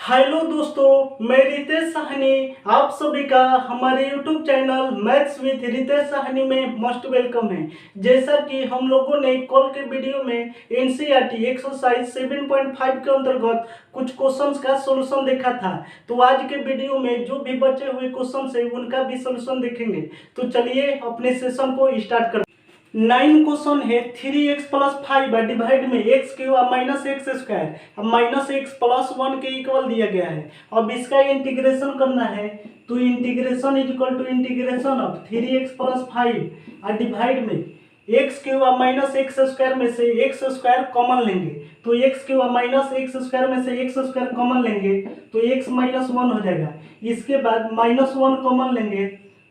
Hello दोस्तों, मैं रितेश साहनी आप सभी का हमारे YouTube channel maths with Ritesh Sahni में मोस्ट वेलकम है। जैसा कि हम लोगों ने कल के वीडियो में एनसीईआरटी एक्सरसाइज 7.5 के अंतर्गत कुछ क्वेश्चंस का सॉल्यूशन देखा था, तो आज के वीडियो में जो भी बचे हुए क्वेश्चन है उनका भी सॉल्यूशन देखेंगे। तो चलिए अपने सेशन को स्टार्ट करते हैं। 9 क्वेश्चन है 3x प्लस 5 डिवाइड में x cube minus x square minus x plus 1 के इक्वल दिया गया है। अब इसका इंटीग्रेशन करना है, तो integration is equal to integration of 3x plus 5 divide में x cube minus x square में से एक्स स्क्वायर कॉमन लेंगे, तो x cube minus x square में से एक्स स्क्वायर कॉमन लेंगे तो एक्स माइनस 1 हो जाएगा। इसके बाद माइनस 1 कॉमन लेंगे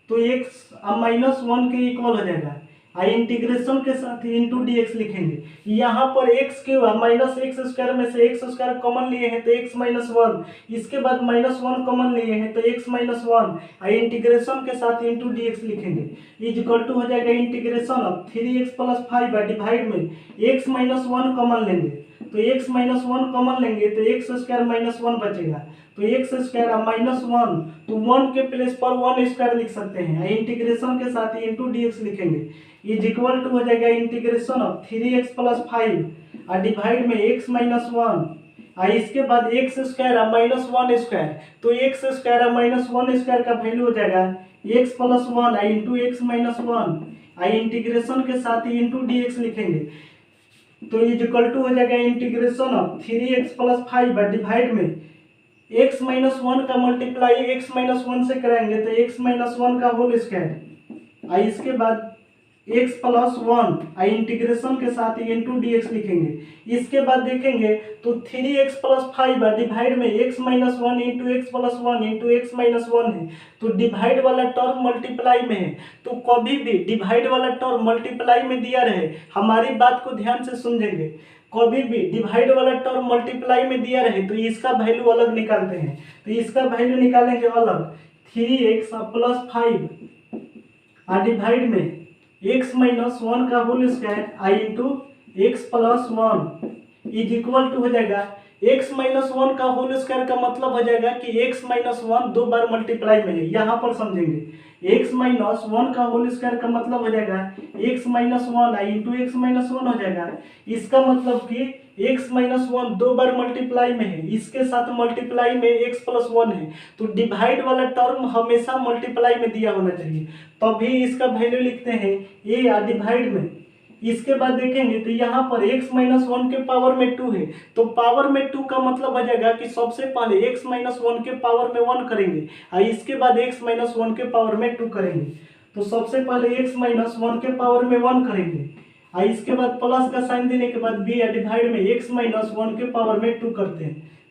तो एक्स माइनस 1 के इक्वल हो जाएगा। इंटीग्रेशन के साथ इंटू डी एक्स लिखेंगे। यहाँ पर x cube minus x square में से एक्स स्क्वायर कॉमन लिए हैं तो एक्स माइनस 1, इसके बाद माइनस 1 कॉमन लिए हैं तो एक्स माइनस 1, इंटीग्रेशन के साथ इंटू डी एक्स लिखेंगे। इज इक्वल टू हो जाएगा integration of 3x plus 5 divide में एक्स माइनस 1 कॉमन लेंगे, तो एक्स माइनस 1 कॉमन लेंगे तो एक्स स्क्वायर माइनस 1 बचेगा, तो एक्स स्क्वायर माइनस 1, तो 1 के प्लेस पर 1 स्क्वायर लिख सकते हैं। इंटीग्रेशन के साथ इंटू डी एक्स लिखेंगे। इज इक्वल टू हो जाएगा integration of 3x plus 5 divide में x माइनस 1, इसके बाद एक्स स्क्वायर माइनस 1 स्क्वायर, तो एक्स स्क्वायर माइनस 1 स्क्वायर का वैल्यू हो जाएगा x plus 1 into x minus 1, integration के साथ ही इंटू डी एक्स लिखेंगे। तो इज इक्वल टू हो जाएगा integration of 3x plus 5 divide में x माइनस 1 का मल्टीप्लाई x माइनस 1 से कराएंगे तो x माइनस 1 का होल स्क्वायर, इसके बाद x प्लस 1 इंटीग्रेशन के साथ ही इंटू डी एक्स लिखेंगे। इसके बाद देखेंगे तो 3x प्लस 5 डिवाइड में x minus 1 into x plus 1 into x minus 1 है, तो डिवाइड वाला टर्म मल्टीप्लाई में है, तो कभी भी डिवाइड वाला टर्म मल्टीप्लाई में दिया रहे, हमारी बात को ध्यान से सुनेंगे, कभी भी डिवाइड वाला टर्म मल्टीप्लाई में दिया रहे तो इसका वैल्यू अलग निकालते हैं। तो इसका वैल्यू निकालेंगे अलग, 3x प्लस 5 डिवाइड में x माइनस 1 का whole square I into x plus 1 is equal to हो जाएगा x माइनस 1 का होल स्क्वायर का मतलब हो जाएगा कि x माइनस 1 दो बार मल्टीप्लाई में है, यहाँ पर समझेंगे। x माइनस 1 का होल स्क्वायर का मतलब हो जाएगा x minus 1 into x minus 1 हो जाएगा। इसका मतलब कि x माइनस 1 दो बार मल्टीप्लाई में है, इसके साथ मल्टीप्लाई में x प्लस 1 है, तो डिवाइड वाला टर्म हमेशा मल्टीप्लाई में दिया होना चाहिए, तभी इसका वैल्यू लिखते हैं a डिवाइड में। इसके बाद देखेंगे तो यहाँ पर x माइनस 1 के पावर में 2 है, तो पावर में 2 का मतलब हो जाएगा कि सबसे पहले x माइनस 1 के पावर में 1 करेंगे और इसके बाद x माइनस 1 के पावर में 2 करेंगे। तो सबसे पहले x माइनस 1 के पावर में 1 करेंगे और इसके बाद प्लस का साइन देने के बाद b डिवाइड में x माइनस 1 के पावर में 2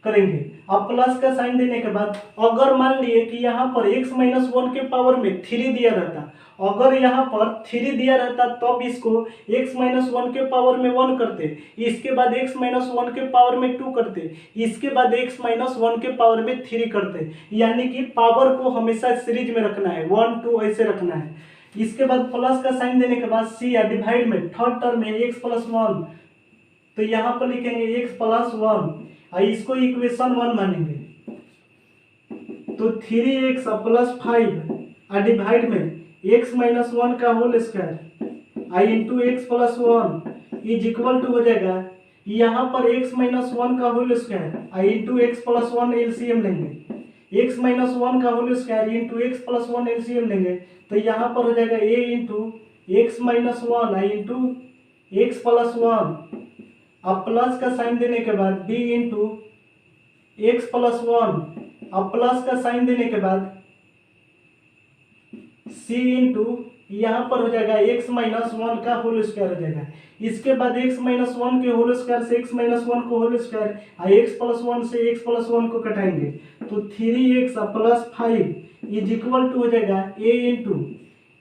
करेंगे। अब प्लस का साइन देने के बाद अगर मान लिए कि यहाँ पर x माइनस 1 के पावर में 3 दिया रहता, अगर यहाँ पर 3 दिया रहता तब इसको x माइनस 1 के पावर में 1 करते, इसके बाद x माइनस 1 के पावर में 2 करते, इसके बाद x माइनस 1 के पावर में 3 करते, यानी कि पावर को हमेशा सीरीज में रखना है, 1 2 ऐसे रखना है। इसके बाद प्लस का साइन देने के बाद c डिवाइड में थर्ड टर्म है x प्लस 1, तो यहाँ पर लिखेंगे x प्लस 1 और इसको इक्वेशन 1 मानेंगे, तो 3x प्लस 5 डिवाइड में x माइनस 1 का whole square I into x plus 1 is equal to हो जाएगा, यहाँ पर x माइनस 1 का होल स्क्वायर आई इंटू एक्स प्लस 1 एलसीएम लेंगे, x माइनस 1 का whole square into x plus 1 LCM लेंगे, तो यहाँ पर हो जाएगा a into x minus 1 I into x plus 1, अब प्लस का साइन देने के बाद b इंटू एक्स प्लस 1, अब प्लस का साइन देने के बाद c इंटू यहाँ पर हो जाएगा x माइनस 1 का होल स्क्वायर हो जाएगा। इसके बाद x माइनस 1 के होल स्क्वायर से x माइनस 1 को होल स्क्वायर और x प्लस 1 से x प्लस 1 को कटाएंगे, तो 3x plus 5 is equal to हो जाएगा a into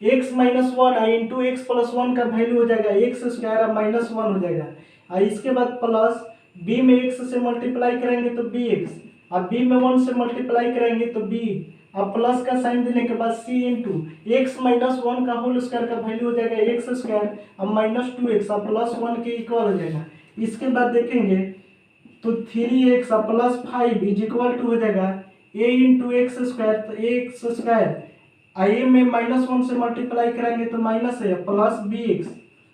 x minus 1 into x plus 1 का वैल्यू हो जाएगा एक्स स्क्वायर माइनस 1 हो जाएगा, और इसके बाद प्लस b में x से मल्टीप्लाई करेंगे तो bx, और b में 1 से मल्टीप्लाई करेंगे तो b, अब प्लस का साइन देने के बाद c इंटू एक्स माइनस 1 का होल स्क्वायर का वैल्यू हो जाएगा एक्स स्क्वायर अब माइनस 2x अब प्लस 1 के इक्वल हो जाएगा। इसके बाद देखेंगे तो 3x plus 5 is equal to हो जाएगा a इंटू एक्स स्क्वायर, तो ए एक्स स्क्वायर आई में -1 से मल्टीप्लाई कराएंगे तो माइनस है प्लस बी एक्स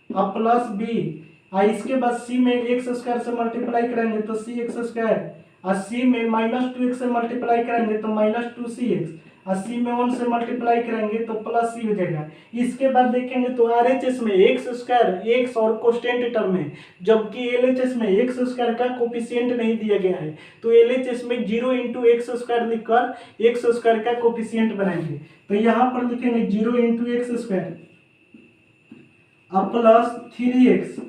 अब प्लस बी, इसके बाद c में एक्स स्क्वायर से मल्टीप्लाई करेंगे तो सी एक्स स्क्वायर, और c में -2x से मल्टीप्लाई करेंगे तो -2cx, और c में 1 से मल्टीप्लाई करेंगे तो प्लस c हो जाएगा। इसके बाद देखेंगे तो RHS में एक्स स्क्वायर एक्स और कोस्टेंट टर्म है, जबकि LHS में एक्स स्क्वायर का कोफिशिएंट नहीं दिया गया है, तो LHS में 0 इंटू एक्स स्क्वायर लिखकर एक्स स्क्वायर का कोफिशिएंट बनाएंगे। तो यहाँ पर लिखेंगे 0 इंटू एक्स स्क्वायर अब प्लस 3x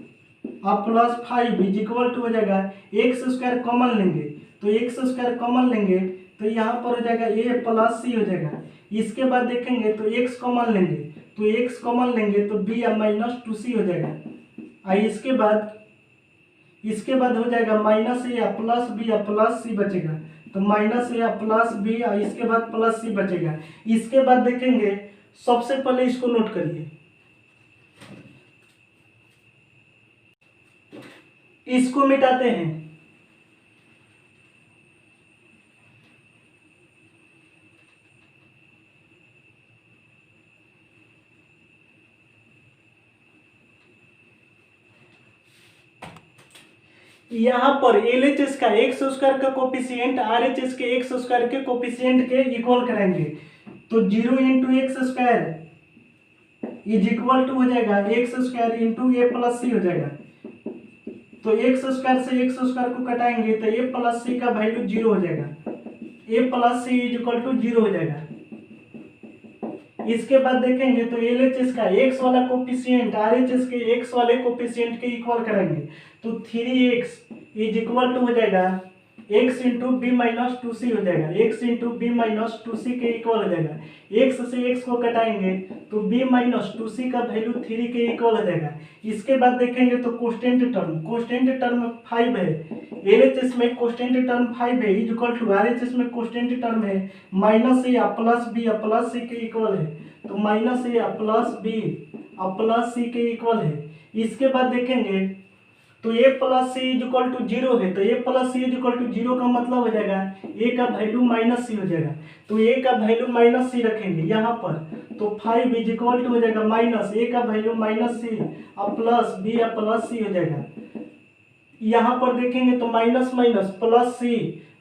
अब प्लस 5 इज इक्वल टू हो जाएगा एक्स स्क्वायर कॉमन लेंगे, तो एक्स स्क्वायर कॉमन लेंगे तो यहाँ पर हो जाएगा a प्लस सी हो जाएगा। इसके बाद देखेंगे तो x कॉमन लेंगे, तो x कॉमन लेंगे तो b या -2c हो जाएगा। इसके बाद हो जाएगा माइनस a या प्लस b या प्लस c बचेगा, तो माइनस a या प्लस b और इसके बाद प्लस c बचेगा। इसके बाद देखेंगे, सबसे पहले इसको नोट करिए, इसको मिटाते हैं, यहाँ पर LHS का एक्स स्क्वायर का कोफिशिएंट RHS के एक्स स्क्वायर के कोफिशिएंट के इक्वल कराएंगे, तो 0 into x square is equal to हो जाएगा x square into a plus c हो जाएगा। तो एक्स स्क्वायर से एक्स स्क्वायर को कटाएंगे तो ए प्लस सी का वैल्यू 0 हो जाएगा, a plus c is equal to 0 हो जाएगा। इसके बाद देखेंगे तो LHS का एक्स वाला कोफिशिएंट RHS के एक्स वाले कोफिशिएंट के इक्वल करेंगे, तो 3x इज इक्वल टू हो जाएगा x into b minus 2c हो जाएगा, x into b minus 2c के इक्वल हो जाएगा। x से x को कटाएंगे तो b माइनस 2c का वैल्यू 3 के इक्वल हो जाएगा। इसके बाद देखेंगे तो कोस्टेंट टर्म 5 है, LHS में कोस्टेंट टर्म 5 है इज इक्वल टू RHS में कोस्टेंट टर्म है माइनस a या प्लस b या प्लस c के इक्वल है, तो माइनस a या प्लस b और प्लस c के इक्वल है। इसके बाद देखेंगे तो a plus c is equal to 0 है, तो a plus c is equal to 0 का मतलब हो जाएगा a का वैल्यू माइनस सी हो जाएगा, तो a का वैल्यू माइनस सी रखेंगे यहाँ पर, तो 5 इज इक्वल टू हो जाएगा माइनस a का वैल्यू माइनस सी और प्लस b या प्लस सी हो जाएगा। यहाँ पर देखेंगे तो माइनस माइनस प्लस सी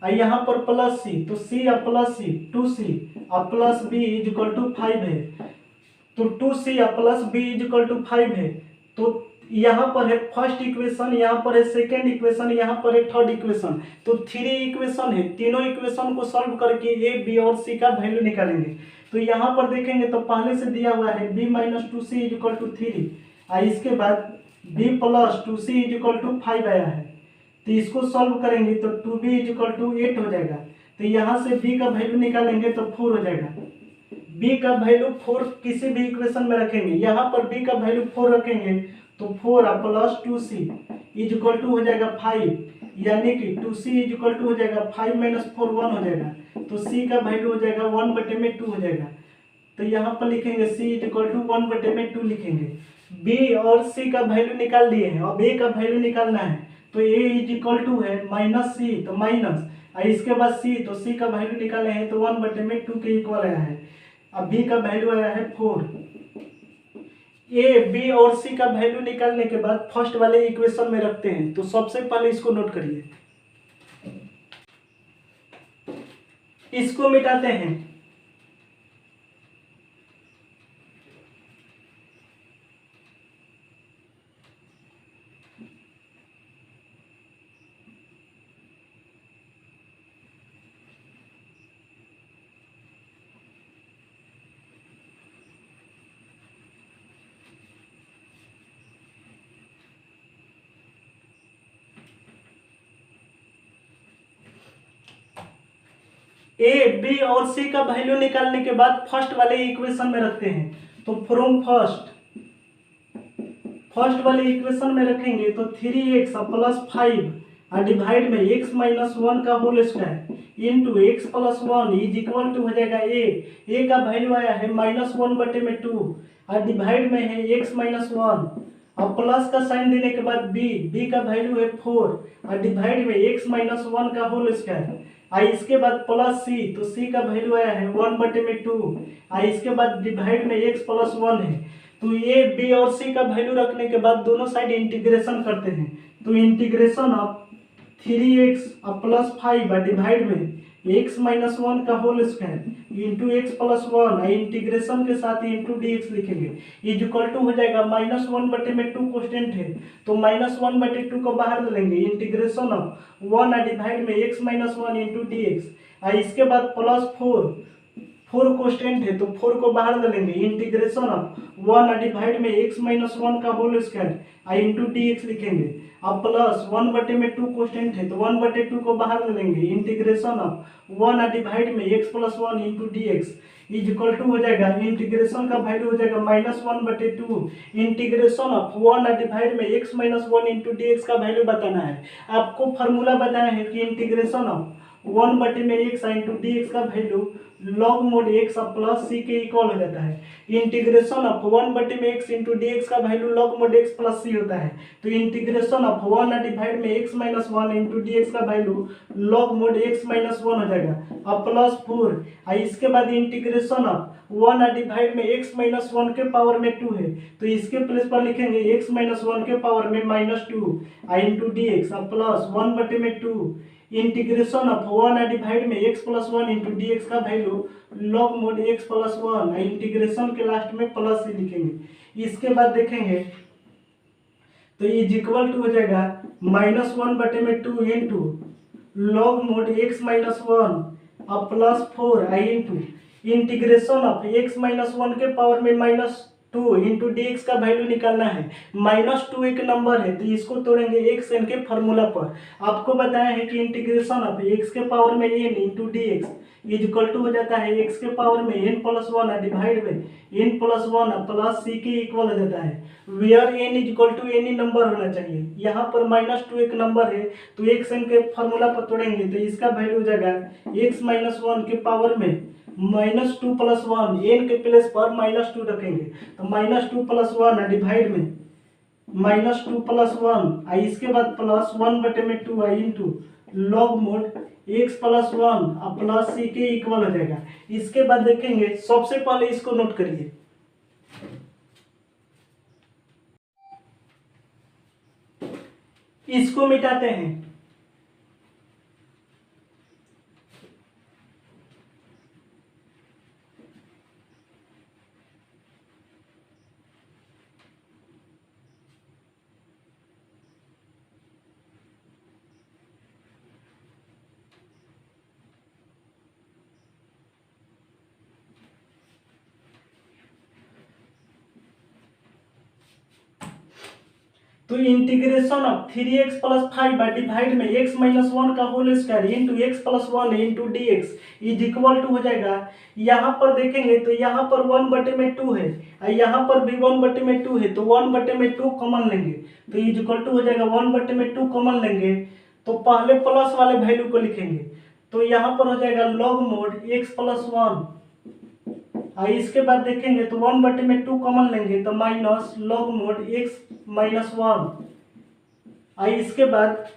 और यहाँ पर प्लस सी, तो c या प्लस सी 2c और plus b is equal to 5 है, तो 2c या plus b is equal to 5 है। तो यहाँ पर है फर्स्ट इक्वेशन, यहाँ पर है सेकेंड इक्वेशन, यहाँ पर है थर्ड इक्वेशन, तो 3 इक्वेशन है। तीनों इक्वेशन को सॉल्व करके a b और c का वैल्यू निकालेंगे। तो यहाँ पर देखेंगे तो पहले से दिया हुआ है b minus 2c is equal to 3 और इसके बाद b plus 2c is equal to 5 आया है, तो इसको सॉल्व करेंगे तो 2b इज इक्वल टू 8 हो जाएगा। तो यहाँ से b का वैल्यू निकालेंगे तो 4 हो जाएगा। b का वैल्यू 4 किसी भी इक्वेशन में रखेंगे, यहाँ पर b का वैल्यू 4 रखेंगे तो 4 plus 2c is equal to हो जाएगा 5, यानी कि 2c इज इक्वल टू हो जाएगा 5 माइनस 4 1 हो जाएगा, तो c का वैल्यू हो जाएगा 1/2 हो जाएगा। तो यहाँ पर लिखेंगे c इज इक्वल टू 1/2 लिखेंगे। b और c का वैल्यू निकाल लिए हैं, अब a का वैल्यू निकालना है, तो a इज इक्वल टू है माइनस सी, तो माइनस और इसके बाद c, तो c का वैल्यू निकाले हैं तो 1/2 के इक्वल आया है। अब b का वैल्यू आया है 4। a b और c का वैल्यू निकालने के बाद फर्स्ट वाले इक्वेशन में रखते हैं, तो सबसे पहले इसको नोट करिए, इसको मिटाते हैं, ए बी और सी का वैल्यू निकालने के बाद फर्स्ट वाले इक्वेशन में रखते हैं। तो फ्रॉम फर्स्ट वाले इक्वेशन में रखेंगे तो 3x प्लस 5 और डिवाइड में x माइनस 1 का whole square into x plus 1 is equal to हो जाएगा a का वैल्यू आया है -1/2 और डिवाइड में है x माइनस 1 अब प्लस का साइन देने के बाद बी का वैल्यू है 4 और डिवाइड में x माइनस 1 का होल स्क्वायर। आई इसके बाद प्लस सी, तो सी का वैल्यू आया है 1/2। आई इसके बाद डिवाइड में x प्लस 1 है। तो ए बी और सी का वैल्यू रखने के बाद दोनों साइड इंटीग्रेशन करते हैं। तो integration of 3x plus 5 divide में x माइनस 1 का whole square into x plus 1 integration के साथ इंटू डी एक्स लिखेंगे इज इक्वल टू हो जाएगा -1/2 कॉन्स्टेंट है तो -1/2 को बाहर ले लेंगे इंटीग्रेशन ऑफ 1 डिवाइड में x minus 1 into d x. इसके बाद प्लस 4 कॉन्स्टेंट है तो 4 को बाहर ले लेंगे इंटीग्रेशन ऑफ 1 डिवाइड में x माइनस 1 का whole square into d x लिखेंगे। अब प्लस 1/2 कॉन्स्टेंट है तो 1/2 को बाहर ले लेंगे इंटीग्रेशन ऑफ 1 डिवाइड में x plus 1 into d x is equal to हो जाएगा इंटीग्रेशन का वैल्यू हो जाएगा -1/2 इंटीग्रेशन ऑफ 1 डिवाइड में x minus 1 into d x का वैल्यू बताना है। आपको फार्मूला बताया है कि integration of 1/x into d x का value log mod x plus c के इक्वल हो जाता है। Integration of 1/x into d x का value log mod x plus c होता है। तो इंटीग्रेशन ऑफ 1 डिवाइड में x minus 1 into d x का value log mod x minus 1 हो जाएगा। अब प्लस 4 इसके बाद इंटीग्रेशन ऑफ 1 डिवाइड में x माइनस 1 के पावर में 2 है तो इसके प्लेस पर लिखेंगे x माइनस 1 के पावर में -2 into d x plus 1/2 integration of 1 divide में x plus 1 into d x का value log mod x plus 1 integration के लास्ट में प्लस ही लिखेंगे। इसके बाद देखेंगे तो इज इक्वल टू हो जाएगा -1/2 into log mod x minus 1 अब plus 4 into integration of x minus 1 के पावर में -2 इंटू डी एक्स का वैल्यू निकालना है। -2 एक नंबर है तो इसको तोड़ेंगे x n के फार्मूला पर। आपको बताया है कि इंटीग्रेशन ऑफ x के पावर में n into d x is equal to हो जाता है x के पावर में n प्लस 1 डिवाइड में n प्लस 1 प्लस c के इक्वल हो जाता है where n is equal to any number होना चाहिए। यहाँ पर -2 एक नंबर है तो x n के फार्मूला पर तोड़ेंगे तो इसका वैल्यू हो जाएगा x माइनस 1 के पावर में -2 प्लस 1 n के प्लेस पर -2 रखेंगे तो -2 प्लस 1 डिवाइड में -2 प्लस 1 इसके बाद plus 1/2 into log mod x plus 1 plus c के इक्वल हो जाएगा। इसके बाद देखेंगे सबसे पहले इसको नोट करिए इसको मिटाते हैं तो integration of 3x plus 5 divide में x माइनस 1 का whole square into x plus 1 into d x is equal to हो जाएगा। यहाँ पर देखेंगे तो यहाँ पर 1/2 है और यहाँ पर भी 1/2 है तो 1/2 कॉमन लेंगे तो इज इक्वल टू हो जाएगा 1/2 कॉमन लेंगे तो पहले प्लस वाले वैल्यू को लिखेंगे तो यहाँ पर हो जाएगा लॉग मोड x प्लस 1 इसके बाद देखेंगे तो 1/2 कॉमन लेंगे तो minus log mod x minus 1 इसके बाद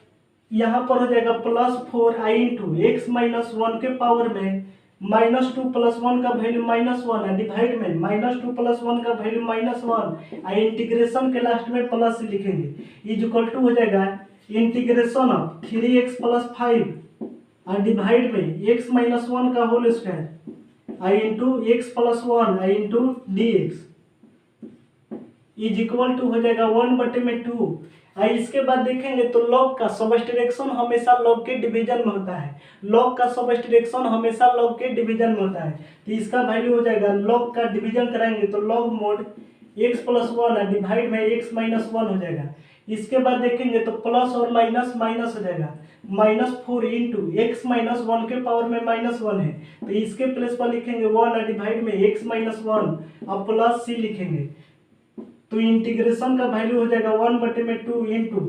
यहाँ पर हो जाएगा प्लस 4 इंटू एक्स माइनस 1 के पावर में -2 प्लस 1 का वैल्यू -1 डिवाइड में -2 प्लस 1 का वैल्यू -1 इंटीग्रेशन के लास्ट में प्लस लिखेंगे इज इक्वल टू हो जाएगा integration of 3x plus 5 divide में x माइनस 1 का whole square into x plus 1 into d x is equal to हो जाएगा 1/2 इसके बाद देखेंगे तो लॉग का सबट्रैक्शन हमेशा लॉग के डिवीजन में होता है। लॉग का सबट्रैक्शन हमेशा लॉग के डिवीजन में होता है तो इसका वैल्यू हो जाएगा लॉग का डिवीजन कराएंगे तो log mod x plus 1 divide में x माइनस 1 हो जाएगा। इसके बाद देखेंगे तो प्लस और माइनस माइनस हो जाएगा -4 इंटू एक्स माइनस 1 के पावर में -1 है तो इसके प्लेस पर लिखेंगे 1 डिवाइड में x माइनस 1 अब प्लस c लिखेंगे तो इंटीग्रेशन का वैल्यू हो जाएगा 1/2 into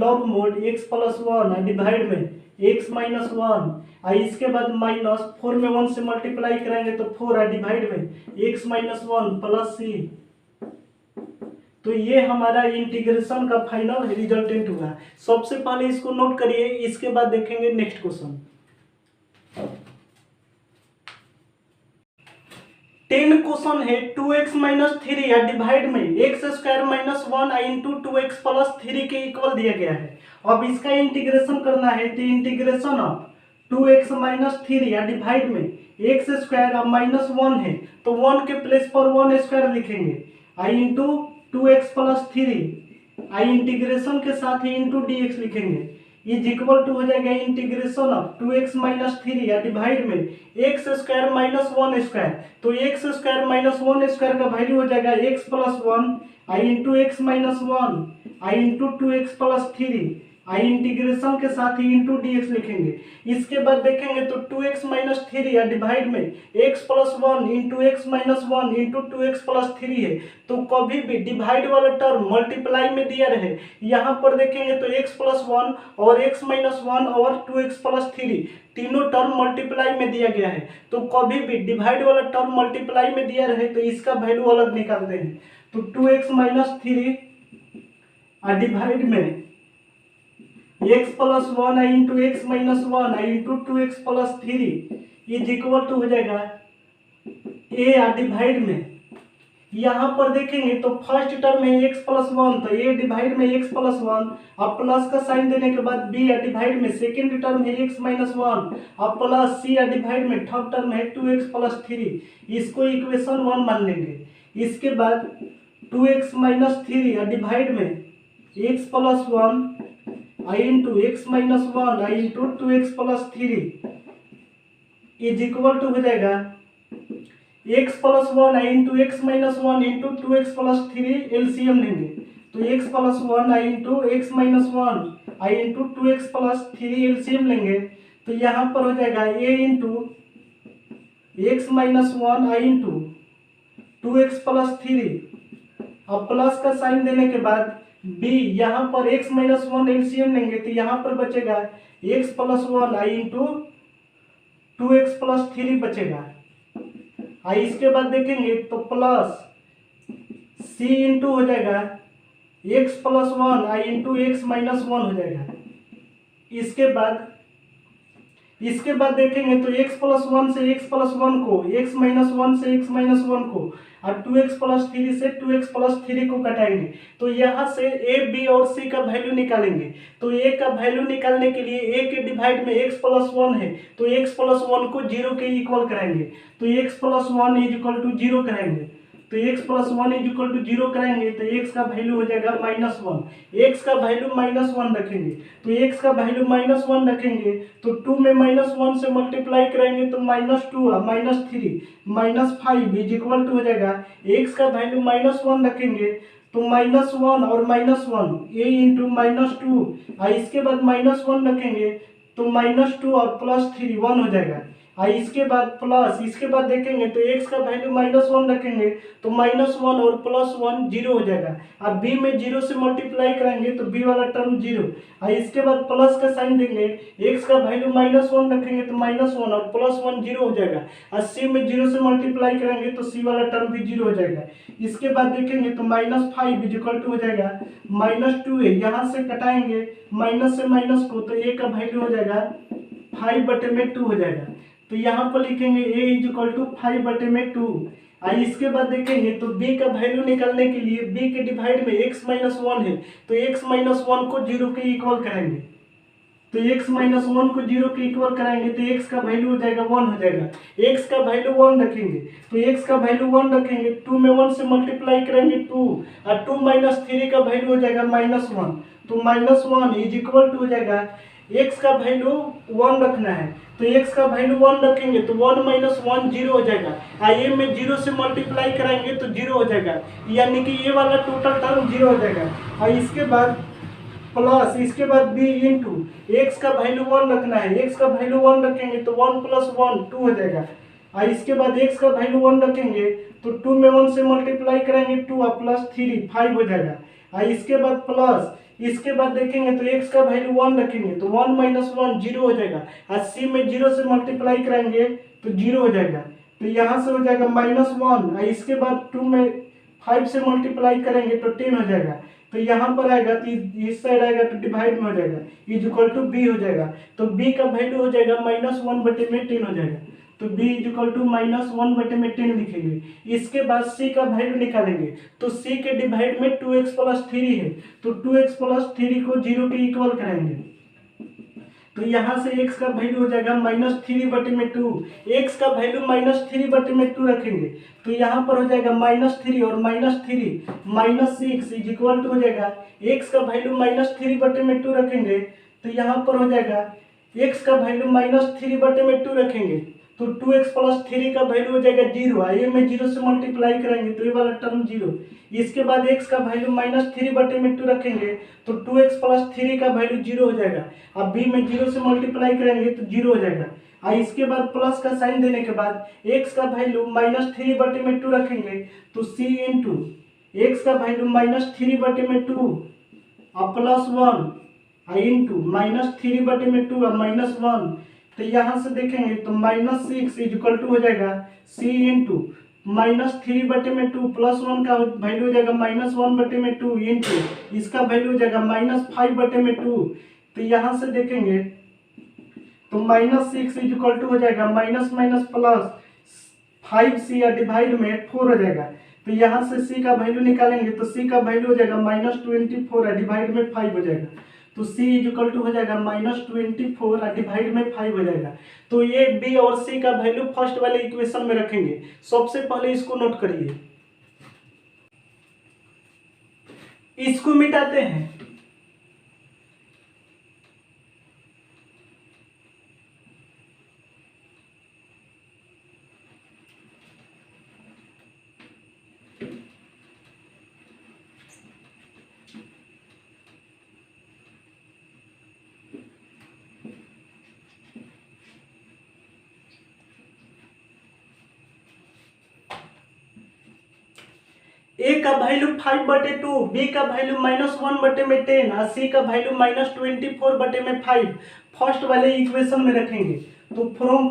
log mod x plus 1 divide में x माइनस 1 इसके बाद -4 में 1 से मल्टीप्लाई करेंगे तो 4 डिवाइड में x माइनस 1 प्लस c तो ये हमारा इंटीग्रेशन का फाइनल रिजल्टेंट हुआ। सबसे पहले इसको नोट करिए, इसके बाद देखेंगे नेक्स्ट क्वेश्चन। 10 क्वेश्चन है 2x माइनस 3 या डिवाइड में x square minus 1 into 2x plus 3 के इक्वल दिया गया है। अब इसका इंटीग्रेशन करना है, तो इंटीग्रेशन ऑफ 2x माइनस 3 या डिवाइड में एक्स स्क्वायर अब माइनस 1 है तो 1 के प्लेस पर 1 स्क्वायर लिखेंगे, आई इंटू 2x प्लस 3 आई इंटीग्रेशन के साथ ही इंटू डी लिखेंगे, इज इक्वल टू हो जाएगा इंटीग्रेशन ऑफ 2x माइनस 3 या डिवाइड में एक्स स्क्वायर माइनस 1 स्क्वायर। तो एक्स स्क्वायर माइनस 1 स्क्वायर का वैल्यू हो जाएगा x प्लस 1 आई इंटू एक्स माइनस 1 आई इंटू 2x प्लस 3 आई इंटीग्रेशन के साथ ही इंटू डी लिखेंगे। इसके बाद देखेंगे तो 2x माइनस 3 या डिवाइड में x plus 1 into x minus 1 into 2x plus 3 है, तो कभी भी डिवाइड वाला टर्म मल्टीप्लाई में दिया रहे, यहाँ पर देखेंगे तो x प्लस 1 और x माइनस 1 और 2x प्लस 3 तीनों टर्म मल्टीप्लाई में दिया गया है, तो कभी भी डिवाइड वाला टर्म मल्टीप्लाई में दिया रहे तो इसका वैल्यू अलग निकालते हैं। तो 2x माइनस 3 डिवाइड में x plus 1 I into x minus 1 I into 2x plus 3 is equal to हो जाएगा a डिवाइड में, यहाँ पर देखेंगे तो फर्स्ट टर्म है x प्लस 1 तो a डिवाइड में x प्लस 1, अब प्लस का साइन देने के बाद b डिवाइड में सेकेंड टर्म है x माइनस 1, अब प्लस c डिवाइड में थर्ड टर्म है 2x प्लस 3, इसको इक्वेशन 1 मान लेंगे। इसके बाद 2x माइनस 3 डिवाइड में x plus 1 I into x minus 1 I into 2x plus 3 is equal to हो जाएगा x प्लस 1 आई into x minus 1 into 2x plus 3 LCM लेंगे, तो x प्लस 1 आई इंटू एक्स माइनस 1 आई into 2x plus 3 LCM लेंगे, तो यहाँ पर हो जाएगा a into x minus 1 I into 2x plus 3, अब प्लस का साइन देने के बाद b, यहाँ पर x माइनस 1 एलसीएम लेंगे तो यहाँ पर बचेगा x प्लस 1 आई इंटू 2x प्लस 3 बचेगा। आई इसके बाद देखेंगे तो प्लस c इंटू हो जाएगा x प्लस 1 आई इंटू एक्स माइनस 1 हो जाएगा। इसके बाद देखेंगे तो x प्लस 1 से x प्लस 1 को, x माइनस 1 से x माइनस 1 को और 2x प्लस 3 से 2x प्लस 3 को घटाएंगे, तो यहाँ से a b और c का वैल्यू निकालेंगे। तो a का वैल्यू निकालने के लिए a के डिवाइड में x प्लस 1 है तो x प्लस 1 को 0 के इक्वल कराएंगे, तो x plus 1 is equal to 0 कराएंगे, तो x plus 1 is equal to 0 कराएंगे तो x का वैल्यू हो जाएगा माइनस 1, x का वैल्यू माइनस 1 रखेंगे, तो x का वैल्यू माइनस 1 रखेंगे तो 2 में माइनस 1 से मल्टीप्लाई कराएंगे तो माइनस 2 और minus 3 minus 5 is equal to हो जाएगा, x का वैल्यू माइनस 1 रखेंगे तो माइनस 1 और माइनस 1 a इंटू माइनस 2 और इसके बाद माइनस 1 रखेंगे तो माइनस 2 और प्लस 3 1 हो जाएगा। और इसके बाद प्लस, इसके बाद देखेंगे तो x का वैल्यू माइनस 1 रखेंगे तो माइनस 1 और प्लस 1 0 हो जाएगा। अब b में 0 से मल्टीप्लाई कराएंगे तो b वाला टर्म 0, और इसके बाद प्लस का साइन देंगे, x का वैल्यू माइनस 1 रखेंगे तो माइनस 1 और प्लस 1 0 हो जाएगा, और c में 0 से मल्टीप्लाई कराएंगे तो c वाला टर्म भी 0 हो जाएगा। इसके बाद देखेंगे तो माइनस 5 इज इक्वल टू हो जाएगा माइनस 2 है, यहाँ से कटाएंगे माइनस से माइनस को तो a का वैल्यू हो जाएगा 5/2 हो जाएगा, तो यहाँ पर लिखेंगे a इज इक्वल टू 5/2। और इसके बाद देखेंगे तो b का वैल्यू निकालने के लिए b के डिवाइड में x माइनस 1 है तो x माइनस 1 को 0 के इक्वल कराएंगे, तो x माइनस 1 को 0 के इक्वल कराएंगे तो x का वैल्यू हो जाएगा 1 हो जाएगा, x का वैल्यू 1 रखेंगे तो x का वैल्यू 1 रखेंगे, 2 में 1 से मल्टीप्लाई करेंगे 2 और 2 माइनस 3 का वैल्यू हो जाएगा माइनस 1, तो माइनस 1 इज इक्वल टू हो जाएगा, x का वैल्यू 1 रखना है तो x का वैल्यू 1 रखेंगे तो 1 माइनस 1 0 हो जाएगा, और a में 0 से मल्टीप्लाई कराएंगे तो 0 हो जाएगा, यानी कि ये वाला टोटल टर्म 0 हो जाएगा। और इसके बाद प्लस, इसके बाद b इंटू एक्स का वैल्यू 1 रखना है, x का वैल्यू 1 रखेंगे तो 1 प्लस 1 2 हो जाएगा, और इसके बाद x का वैल्यू 1 रखेंगे तो 2 में 1 से मल्टीप्लाई कराएंगे 2 और प्लस 3 5 हो जाएगा, और इसके बाद प्लस, इसके बाद देखेंगे तो x का वैल्यू 1 रखेंगे तो 1 माइनस 1 0 हो जाएगा, और c में 0 से मल्टीप्लाई कराएंगे तो 0 हो जाएगा, तो यहाँ से हो जाएगा माइनस 1, और इसके बाद 2 में 5 से मल्टीप्लाई करेंगे तो 10 हो जाएगा। तो यहाँ पर आएगा तो इस साइड आएगा तो डिवाइड में हो जाएगा, इज इक्वल टू बी हो जाएगा। तो बी का वैल्यू हो जाएगा -1/10 हो जाएगा। तो b इज इक्वल टू -1/10 लिखेंगे। इसके बाद c का वैल्यू निकालेंगे। तो c के डिवाइड में 2x + 3 है, तो 2x + 3 को 0 के इक्वल कराएंगे। तो यहाँ से x का वैल्यू हो जाएगा -3/2। x का वैल्यू -3/2 रखेंगे तो यहाँ पर हो जाएगा -3 और -3 -6 इज इक्वल टू हो जाएगा x का वैल्यू -3/2 रखेंगे तो यहाँ पर हो जाएगा x का वैल्यू -3/2 रखेंगे तो 2x + 3 का वैल्यू हो जाएगा 0। ये में 0 से मल्टीप्लाई करेंगे तो ये वाला टर्म 0। इसके बाद x का वैल्यू -3/2 रखेंगे तो 2x + 3 का वैल्यू 0 हो जाएगा। अब b में 0 से मल्टीप्लाई करेंगे तो 0 हो जाएगा। और इसके बाद प्लस का साइन देने के बाद x का वैल्यू -3/2 रखेंगे तो c इंटू x का वैल्यू -3/2 और +1 इंटू -3/2 और -1। तो यहाँ से देखेंगे तो -6 इज इक्वल टू हो जाएगा c इंटू -3/2 +1 का वैल्यू हो जाएगा -1/2 इंटू इसका वैल्यू हो जाएगा -5/2। तो यहाँ से देखेंगे तो -6 इज इक्वल टू हो जाएगा -5c या डिवाइड में 4 हो जाएगा। तो यहाँ से c का वैल्यू निकालेंगे तो c का वैल्यू हो जाएगा -24 या डिवाइड में 5 हो जाएगा। तो c इज इक्वल टू हो जाएगा -24 और डिवाइड में 5 हो जाएगा। तो ये b और c का वैल्यू फर्स्ट वाले इक्वेशन में रखेंगे। सबसे पहले इसको नोट करिए, इसको मिटाते हैं। a का वैल्यू 5/2, b का वैल्यू -1/10 और c का वैल्यू -24/5 फर्स्ट वाले इक्वेशन में रखेंगे। तो फ्रॉम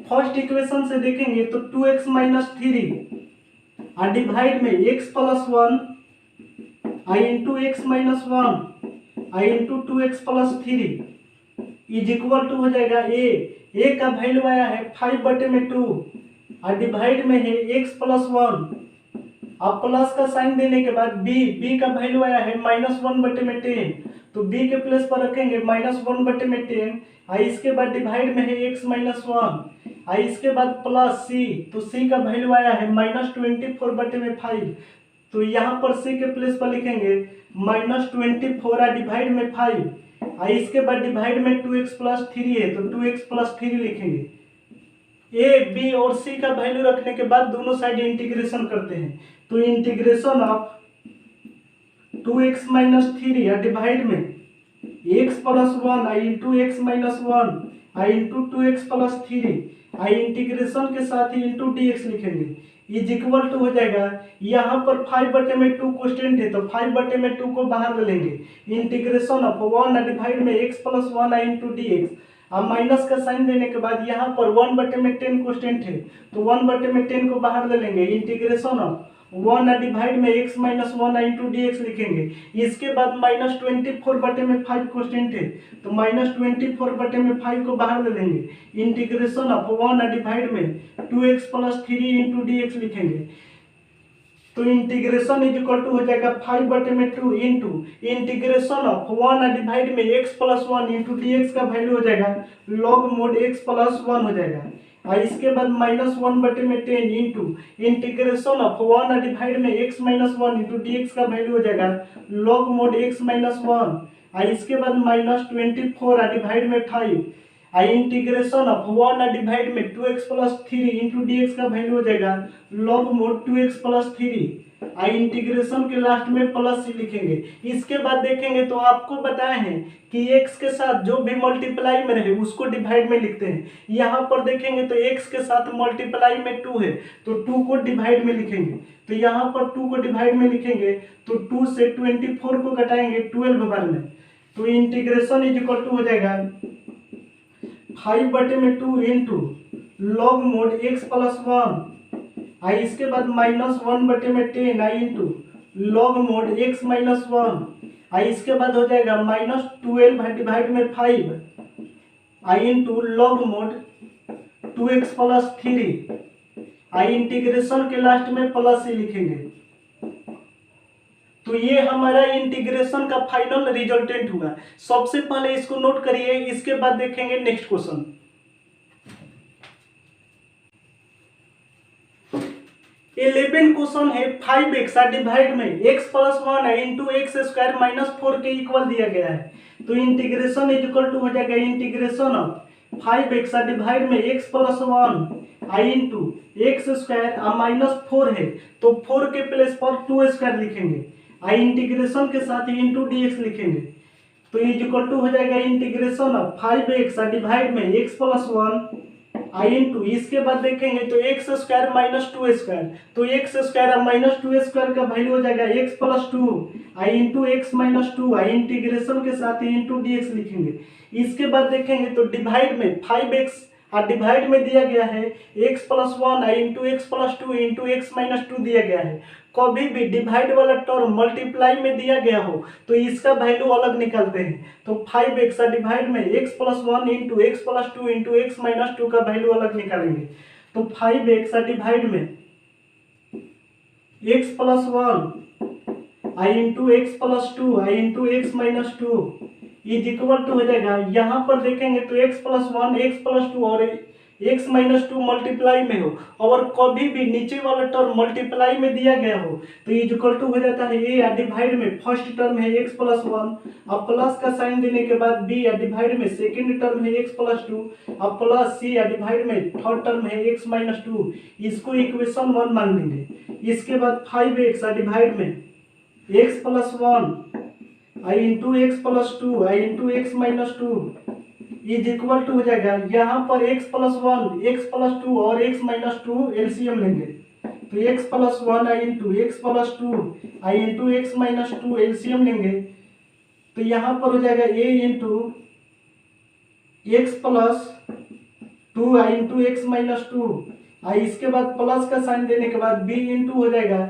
फर्स्ट इक्वेशन से देखेंगे तो 2x - 3 और डिवाइड में x + 1 I into x - 1 I into 2x + 3 is equal to हो जाएगा a का वैल्यू आया है 5/2 और डिवाइड में है x + 1। अब प्लस का साइन देने के बाद b का वैल्यू आया है -1/10 तो b के प्लेस पर रखेंगे -1/10 और इसके बाद डिवाइड में है x - 1 और इसके बाद प्लस c तो c का वैल्यू आया है -24/5 तो यहाँ पर c के प्लेस पर लिखेंगे -24 और डिवाइड में 5 और इसके बाद डिवाइड में 2x + 3 है तो 2x + 3 लिखेंगे। a b और c का वैल्यू रखने के बाद दोनों साइड इंटीग्रेशन करते हैं तो इंटीग्रेशन ऑफ 2x - 3 या डिवाइड में x + 1 आई इंटू x - 1 आई इंटू 2x + 3 आई इंटीग्रेशन के साथ ही इंटू dx लिखेंगे इज इक्वल टू हो जाएगा। यहाँ पर 5/2 कांस्टेंट है तो 5/2 को बाहर ले लेंगे। इंटीग्रेशन ऑफ 1 डिवाइड में x + 1 आई इंटू dx अब माइनस का साइन देने के बाद यहाँ पर 1/10 कांस्टेंट है तो 1/10 को बाहर ले लेंगे। इंटीग्रेशन ऑफ 1 डिवाइड में x - 1 इंटू dx लिखेंगे। इसके बाद -24/5 कांस्टेंट है तो -24/5 को बाहर ले लेंगे। इंटीग्रेशन ऑफ 1 डिवाइड में 2x + 3 इंटू dx लिखेंगे। तो इंटीग्रेशन इज इक्वल टू हो जाएगा 5/2 इंटू इंटीग्रेशन ऑफ 1 डिवाइड में x + 1 इंटू dx का वैल्यू हो जाएगा log mod x + 1 हो जाएगा और इसके बाद -1/10 इंटू इंटीग्रेशन ऑफ 1 डिवाइड में x - 1 इंटू dx का वैल्यू हो जाएगा log mod x - 1 और इसके बाद -24 डिवाइड में 5 आई इंटीग्रेशन ऑफ 1 डिवाइड में 2x + 3 इंटू dx का वैल्यू हो जाएगा log mod 2x + 3 आई इंटीग्रेशन के लास्ट में प्लस ही लिखेंगे। इसके बाद देखेंगे तो आपको बताए हैं कि x के साथ जो भी मल्टीप्लाई में रहे उसको डिवाइड में लिखते हैं। यहाँ पर देखेंगे तो x के साथ मल्टीप्लाई में 2 है तो 2 को डिवाइड में लिखेंगे। तो यहाँ पर 2 को डिवाइड में लिखेंगे तो 2 से 24 को घटाएंगे 12 बार में तो इंटीग्रेशन इज इक्वल टू हो जाएगा 5/2 इंटू log mod x + 1 आई इसके बाद -1/10 आई into log mod x minus 1 आई इसके बाद हो जाएगा -12 डिवाइड में 5 आई into log mod 2x plus 3 आई इंटीग्रेशन के लास्ट में प्लस ही लिखेंगे। तो ये हमारा इंटीग्रेशन का फाइनल रिजल्टेंट हुआ। सबसे पहले इसको नोट करिए, इसके बाद देखेंगे नेक्स्ट क्वेश्चन। 11 क्वेश्चन है 5x डिवाइड में x प्लस 1 है इंटू एक्स स्क्वायर माइनस 4 के इक्वल दिया गया है। तो इंटीग्रेशन इज इक्वल टू हो जाएगा इंटीग्रेशन ऑफ 5x डिवाइड में x प्लस 1 आई इंटू एक्स स्क्वायर माइनस 4 है तो 4 के प्लेस पर 2 स्क्वायर लिखेंगे, आई इंटीग्रेशन के साथ ही इंटू डी एक्स लिखेंगे। तो इज इक्वल टू हो जाएगा इंटीग्रेशन ऑफ 5x डिवाइड में x प्लस 1 आई इंटू इसके बाद देखेंगे तो एक्स स्क्वायर माइनस 2 स्क्वायर, तो एक्स स्क्वायर माइनस 2 स्क्वायर का वैल्यू हो जाएगा x plus 2 i into x minus 2 I integration के साथ ही इंटू डी एक्स लिखेंगे। इसके बाद देखेंगे तो डिवाइड में 5x और डिवाइड में दिया गया है x प्लस 1 आई into x plus 2 into x minus 2 दिया गया है। कभी भी डिवाइड वाला टर्म मल्टीप्लाई में दिया गया हो तो इसका वैल्यू अलग निकालते हैं। तो 5x डिवाइड में x plus 1 into x plus 2 into x minus 2 का वैल्यू अलग निकालेंगे। तो 5x डिवाइड में x plus 1 I into x plus 2 i into x minus 2 is equal to हो जाएगा, यहाँ पर देखेंगे तो x प्लस 1 एक्स प्लस 2 और x माइनस 2 मल्टीप्लाई में हो और कभी भी नीचे वाला टर्म मल्टीप्लाई में दिया गया हो तो इज इक्वल टू हो जाता है a डिवाइड में फर्स्ट टर्म है x प्लस 1 अब प्लस का साइन देने के बाद b डिवाइड में सेकेंड टर्म है x प्लस 2 अब प्लस c डिवाइड में थर्ड टर्म है x माइनस 2, इसको इक्वेशन 1 मान लेंगे। इसके बाद 5x डिवाइड में x plus 1 I into x plus 2 i into x minus 2 is equal to हो जाएगा, यहाँ पर x प्लस 1 एक्स प्लस 2 और x माइनस 2 एलसीएम लेंगे तो x plus 1 I into x plus 2 i into x minus 2 LCM लेंगे तो यहाँ पर हो जाएगा a into x plus 2 i into x minus 2 आई इसके बाद प्लस का साइन देने के बाद b इंटू हो जाएगा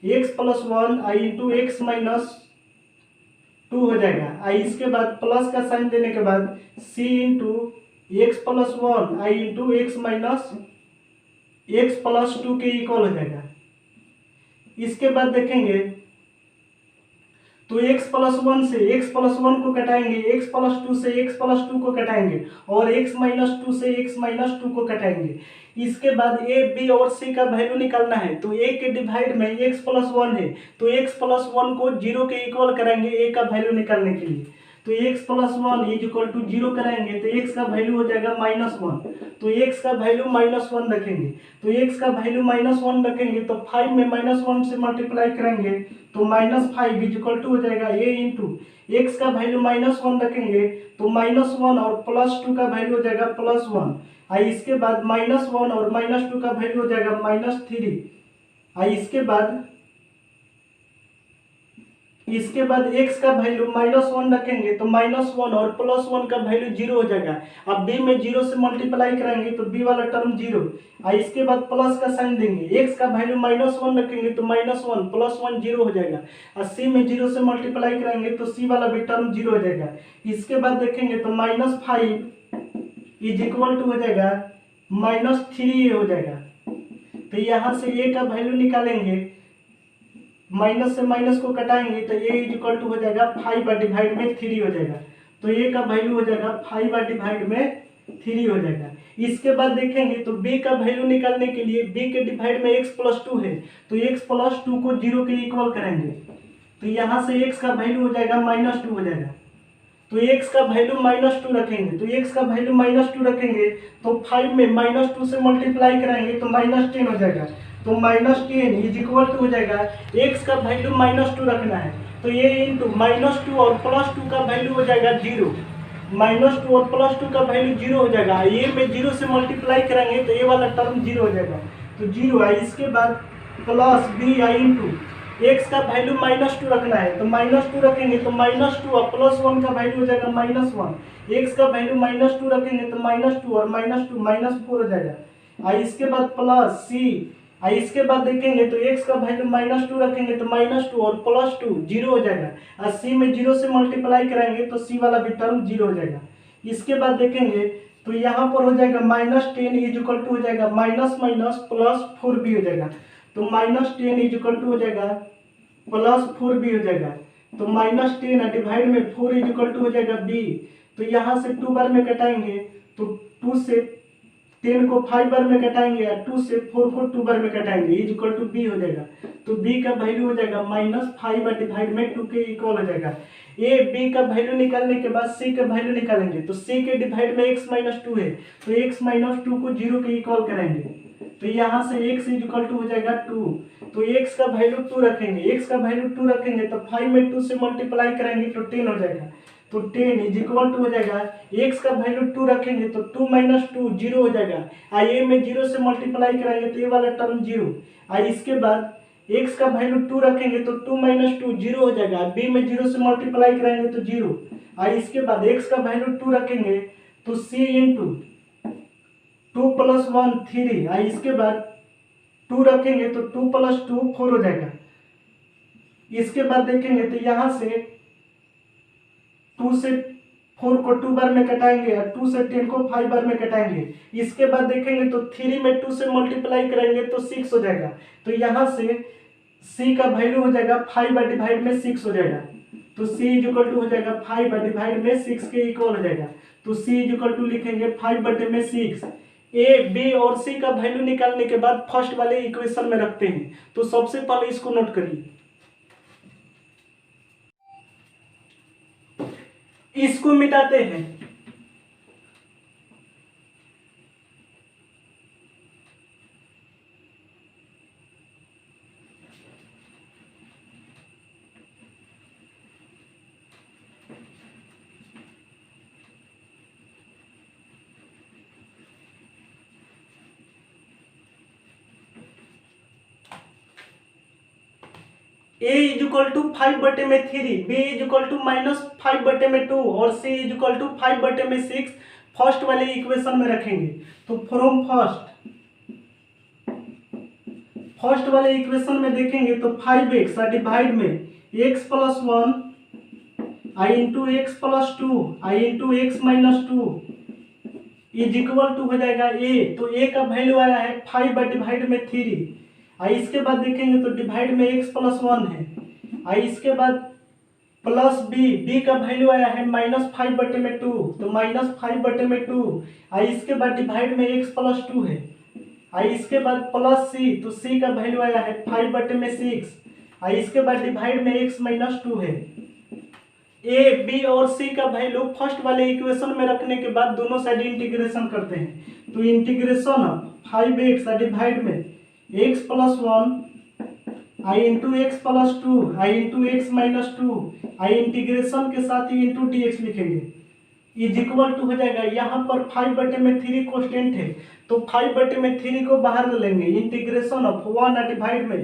x प्लस 1 आई इंटू एक्स माइनस 2 हो जाएगा। आई इसके बाद प्लस का साइन देने के बाद c इंटू एक्स प्लस 1 आई into x minus x plus 2 के इक्वल हो जाएगा। इसके बाद देखेंगे तो x प्लस 1 से x प्लस 1 को कटाएंगे, x प्लस 2 से x प्लस 2 को कटाएंगे और x माइनस 2 से x माइनस 2 को कटाएंगे। इसके बाद a b और c का वैल्यू निकालना है तो a के डिवाइड में x प्लस 1 है तो x प्लस 1 को 0 के इक्वल कराएंगे a का वैल्यू निकालने के लिए। तो x plus 1 is equal to 0 कराएंगे तो x का वैल्यू हो जाएगा -1, तो x का वैल्यू -1 रखेंगे तो x का वैल्यू -1 रखेंगे तो 5 में -1 से मल्टीप्लाई करेंगे तो -5 इज इक्वल टू हो जाएगा a इंटू एक्स का वैल्यू -1 रखेंगे तो -1 और +2 का वैल्यू हो जाएगा +1 आई इसके बाद -1 और -2 का वैल्यू हो जाएगा -3 आई इसके बाद x का वैल्यू -1 रखेंगे तो -1 और +1 का वैल्यू 0 हो जाएगा। अब b में 0 से मल्टीप्लाई कराएंगे तो b वाला टर्म 0 आई इसके बाद प्लस का साइन देंगे, x का वैल्यू -1 रखेंगे तो -1 +1 0 हो जाएगा और c में 0 से मल्टीप्लाई कराएंगे तो c वाला भी टर्म 0 हो जाएगा। इसके बाद देखेंगे तो -5 इज इक्वल टू हो जाएगा -3 हो जाएगा। तो यहाँ से a का वैल्यू निकालेंगे, माइनस से माइनस को कटाएंगे तो a इज इक्वल टू हो जाएगा 5 डिवाइड में 3 हो जाएगा। तो a का वैल्यू हो जाएगा 5 डिवाइड में 3 हो जाएगा। इसके बाद देखेंगे तो b का वैल्यू निकालने के लिए b के डिवाइड में x प्लस 2 है तो x प्लस 2 को 0 के इक्वल करेंगे तो यहाँ से x का वैल्यू हो जाएगा -2 हो जाएगा। तो x का वैल्यू -2 रखेंगे तो x का वैल्यू -2 रखेंगे तो 5 में -2 से मल्टीप्लाई कराएंगे तो -10 हो जाएगा। तो -10 इज इक्वल टू हो जाएगा, x का वैल्यू -2 रखना है तो ये इंटू -2 और +2 का वैल्यू हो जाएगा 0, -2 और +2 का वैल्यू 0 हो जाएगा। ये में 0 से मल्टीप्लाई करेंगे तो ये वाला टर्म 0 हो जाएगा तो 0 आई इसके बाद प्लस b आई इंटू x का वैल्यू -2 रखना है तो -2 रखेंगे तो -2 और +1 का वैल्यू हो जाएगा -1, x का वैल्यू -2 रखेंगे तो -2 और -2 -4 हो जाएगा। आई इसके बाद प्लस c और इसके बाद देखेंगे तो x का वैल्यू -2 रखेंगे तो -2 और +2 जीरो हो जाएगा, और c में 0 से मल्टीप्लाई कराएंगे तो c वाला भी टर्म 0 हो जाएगा। इसके बाद देखेंगे तो यहाँ पर हो जाएगा -10 इज इक्वल टू हो जाएगा माइनस माइनस +4b हो जाएगा, तो -10 इज इक्वल टू हो जाएगा +4b हो जाएगा, तो -10 डिवाइड में 4 इज इक्वल टू हो जाएगा b, तो यहाँ से 2 बार में कटाएंगे तो 2 से 10 को 5 बार में कटाएंगे और 2 से 4 को 2 बार में कटाएंगे इज इक्वल टू b हो जाएगा, तो b का वैल्यू हो जाएगा -5 डिवाइड में 2 के इक्वल हो जाएगा। a b का वैल्यू निकालने के बाद c का वैल्यू निकालेंगे, तो c के डिवाइड में x -2 है, तो x -2 को 0 के इक्वल कराएंगे, तो यहाँ से x इज इक्वल टू हो जाएगा 2, तो x का वैल्यू 2 रखेंगे, x का वैल्यू 2 रखेंगे तो 5 में 2 से मल्टीप्लाई कराएंगे तो 10 हो जाएगा, तो 10 इज इक्वल टू हो जाएगा, x का वैल्यू 2 रखेंगे तो 2 - 2 0 हो जाएगा, और a में 0 से मल्टीप्लाई कराएंगे तो ये वाला टर्म 0, और इसके बाद x का वैल्यू 2 रखेंगे तो 2 - 2 0 हो जाएगा, b में 0 से मल्टीप्लाई कराएंगे तो 0, और इसके बाद x का वैल्यू 2 रखेंगे तो c इंटू 2 + 1 3, और इसके बाद 2 रखेंगे तो 2 + 2 4 हो जाएगा। इसके बाद देखेंगे तो यहाँ से 2 से 4 को 2 बार में कटाएंगे और 2 से 10 को 5 बार में कटाएंगे। इसके बाद देखेंगे तो 3 में 2 से मल्टीप्लाई करेंगे तो 6 हो जाएगा, तो यहाँ से c का वैल्यू हो जाएगा 5 डिवाइड में 6 हो जाएगा, तो c इज इक्वल टू हो जाएगा 5 डिवाइड में 6 के इक्वल हो जाएगा, तो c इज इक्वल टू लिखेंगे 5/6। a b और c का वैल्यू निकालने के बाद फर्स्ट वाले इक्वेशन में रखते हैं, तो सबसे पहले इसको नोट करिए, इसको मिटाते हैं, a is equal to 5/3, b is equal to -5/2 और c is equal to 5/6 first वाले इक्वेशन में रखेंगे। तो फ्रॉम फर्स्ट वाले इक्वेशन में देखेंगे तो 5x डिवाइड में x + 1 i into x + 2 i into x - 2 is equal to हो जाएगा a, तो a का वैल्यू आया है 5/3, आई इसके बाद देखेंगे तो डिवाइड में x + 1 है, आई इसके बाद प्लस b का वैल्यू आया है -5/2, तो -5/2, आई इसके बाद डिवाइड में x + 2 है, आई इसके बाद प्लस c, तो c का वैल्यू आया है 5/6, आई इसके बाद डिवाइड में x - 2 है। a b और c का वैल्यू फर्स्ट वाले इक्वेशन में रखने के बाद दोनों साइड इंटीग्रेशन करते हैं, तो इंटीग्रेशन 5x डिवाइड में x + 1 i into x + 2 i into x - 2 I integration के साथ ही इंटू dx लिखेंगे इज इक्वल टू हो जाएगा, यहाँ पर 5/3 कांस्टेंट है, तो 5/3 को बाहर ले लेंगे, इंटीग्रेशन ऑफ 1 डिवाइड में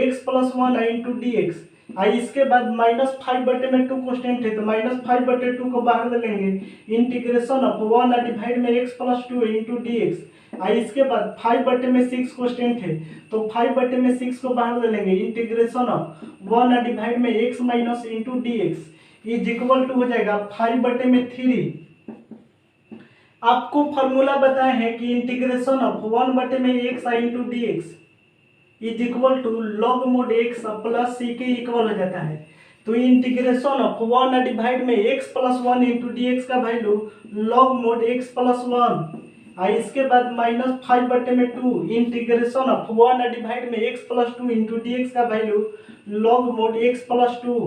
x + 1 i इंटू dx, आई इसके बाद -5/2 कांस्टेंट है, तो -5/2 को बाहर ले लेंगे, इंटीग्रेशन ऑफ 1 डिवाइड में x + 2 इंटू dx, आई इसके बाद 5/6 कांस्टेंट है, तो 5/6 को बाहर ले लेंगे, इंटीग्रेशन ऑफ 1 डिवाइड में x minus into dx is equal to हो जाएगा 5/3। आपको फॉर्मूला बताए हैं कि integration of 1/x i into dx is equal to log mod x plus c के इक्वल हो जाता है, तो इंटीग्रेशन ऑफ 1 डिवाइड में x + 1 इंटू dx का वैल्यू log mod x + 1, आई इसके बाद -5/2 इंटीग्रेशन ऑफ 1 डिवाइड में x + 2 इंटू dx का वैल्यू log mod x + 2,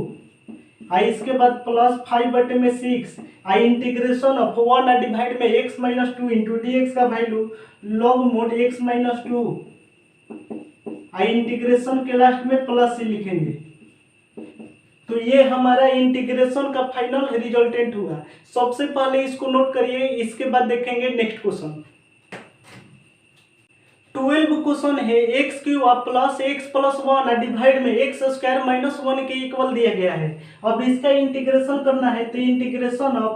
आई इसके बाद plus 5/6 I integration of 1 divide में x - 2 इंटू dx का वैल्यू log mod x - 2, आई इंटीग्रेशन के लास्ट में प्लस से लिखेंगे। तो ये हमारा इंटीग्रेशन का फाइनल रिजल्टेंट हुआ। सबसे पहले इसको नोट करिए, इसके बाद देखेंगे नेक्स्ट क्वेश्चन। 12 क्वेश्चन है x³ प्लस x + 1 डिवाइड में x² - 1 के इक्वल दिया गया है। अब इसका इंटीग्रेशन करना है, तो integration of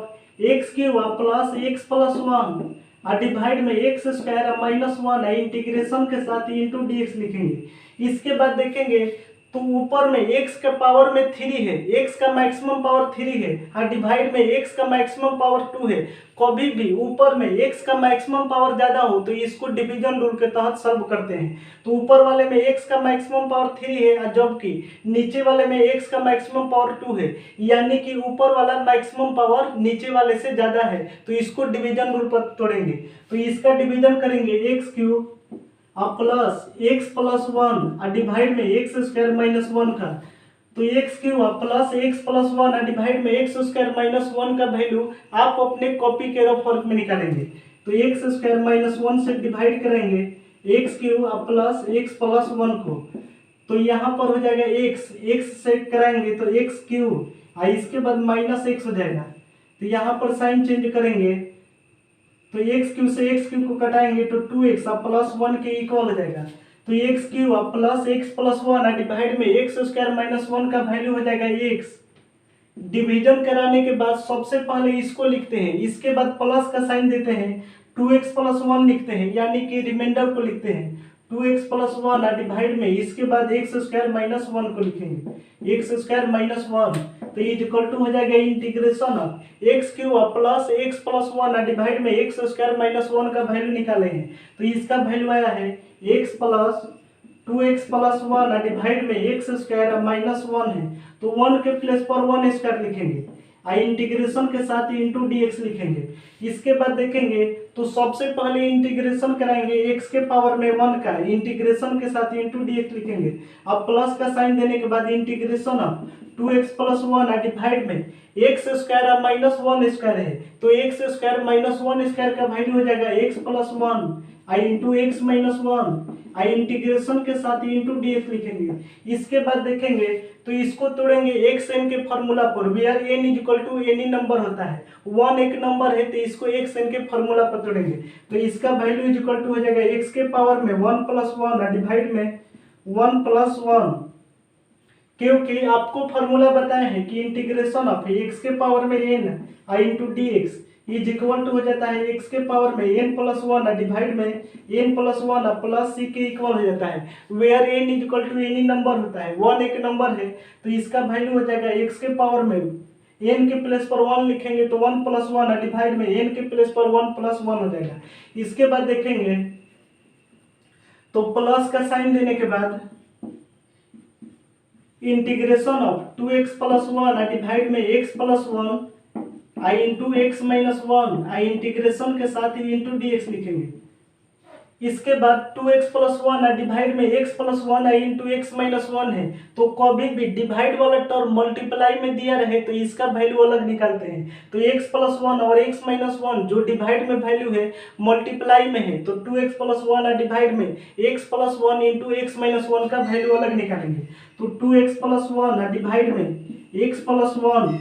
x³ plus x + 1 और डिवाइड में एक्स स्क्वायर और माइनस वन है, इंटीग्रेशन के साथ इंटू डी एक्स लिखेंगे। इसके बाद देखेंगे तो ऊपर में x का पावर में 3 है, x का मैक्सिमम पावर 3 है और डिवाइड में x का मैक्सिमम पावर 2 है। कभी भी ऊपर में x का मैक्सिमम पावर ज्यादा हो तो इसको डिवीजन रूल के तहत सॉल्व करते हैं। तो ऊपर वाले में x का मैक्सिमम पावर 3 है और जबकि नीचे वाले में x का मैक्सिमम पावर 2 है, यानी कि ऊपर वाला मैक्सिमम पावर नीचे वाले से ज्यादा है, तो इसको डिवीजन रूल पर तोड़ेंगे। तो इसका डिवीजन करेंगे एक्स क्यूब और प्लस एक्स प्लस वन और डिवाइड में एक्स स्क्वायर माइनस वन का, तो x cube plus x plus one और डिवाइड में एक्स स्क्वायर माइनस वन का वैल्यू आप अपने कॉपी के रफ वर्क में निकालेंगे। तो एक्स स्क्वायर माइनस वन से डिवाइड करेंगे x cube plus x plus one को, तो यहाँ पर हो जाएगा एक्स से कराएंगे तो एक्स क्यूब और इसके बाद माइनस एक्स हो जाएगा। तो यहाँ पर साइन चेंज करेंगे तो एक्स क्यूब से एक्स क्यूब को कटाएंगे तो 2x प्लस वन के इक्वल हो जाएगा। तो x cube plus x plus one divide में एक्स स्क्वायर माइनस वन का वैल्यू हो जाएगा एक्स। डिवीजन कराने के बाद सबसे पहले इसको लिखते हैं, इसके बाद प्लस का साइन देते हैं, 2x प्लस वन लिखते हैं, यानी कि रिमाइंडर को लिखते हैं 2x प्लस वन डिवाइड में इसके बाद एक्स स्क्वायर माइनस वन को लिखेंगे एक्स स्क्वायर माइनस वन, तो इज इक्वल टू हो जाएगा integration of x cube plus x plus one divide में एक्स स्क्वायर माइनस वन का वैल्यू निकाले हैं। तो इसका वैल्यू आया है x plus 2x plus one divide में एक्स स्क्वायर माइनस वन है, तो वन के प्लेस पर वन स्क्वायर लिखेंगे और इंटीग्रेशन के साथ इंटू डी एक्स लिखेंगे। इसके बाद देखेंगे तो सबसे पहले इंटीग्रेशन कराएंगे एक्स के पावर में वन का, इंटीग्रेशन के साथ इंटू डी एक्स लिखेंगे। अब प्लस का साइन देने के बाद integration of 2x plus one divide में x square minus one square है, तो x square minus one square का वैल्यू हो जाएगा एक्स प्लस वन आई इंटू एक्स माइनस वन आई इंटीग्रेशन के साथ इंटू डी एक्स लिखेंगे। इसके बाद देखेंगे तो इसको तोड़ेंगे एक्स एन के फार्मूला पर, where n is equal to any number होता है, वन एक नंबर है तो इसको एक्स एन के फार्मूला पर तोड़ेंगे। तो इसका वैल्यू इज इक्वल टू हो जाएगा एक्स के पावर में वन प्लस वन डिवाइड में वन प्लस वन, क्योंकि आपको फार्मूला बताया है कि इंटीग्रेशन ऑफ एक्स के पावर में n i into d x is equal to हो जाता है एक्स के पावर में एन प्लस वन डिवाइड में n plus one plus c के इक्वल हो जाता है, where n is equal to any number होता है, वन एक नंबर है तो इसका वैल्यू हो जाएगा एक्स के पावर में एन के प्लेस पर वन लिखेंगे तो वन प्लस वन डिवाइड में एन के प्लेस पर वन प्लस वन हो जाएगा। इसके बाद देखेंगे तो प्लस का साइन देने के बाद integration of 2x plus one divide में x प्लस वन आई इंटू एक्स माइनस वन आई इंटीग्रेशन के साथ ही इंटू डी एक्स लिखेंगे। इसके बाद 2x प्लस वन डिवाइड में x प्लस वन आई इंटू एक्स माइनस वन है, तो कभी भी डिवाइड वाला टर्म मल्टीप्लाई में दिया रहे तो इसका वैल्यू अलग निकालते हैं। तो x प्लस वन और x माइनस वन जो डिवाइड में वैल्यू है मल्टीप्लाई में है, तो 2x प्लस वन डिवाइड में x plus one into x minus one का वैल्यू अलग निकालेंगे। तो 2x प्लस वन डिवाइड में x plus one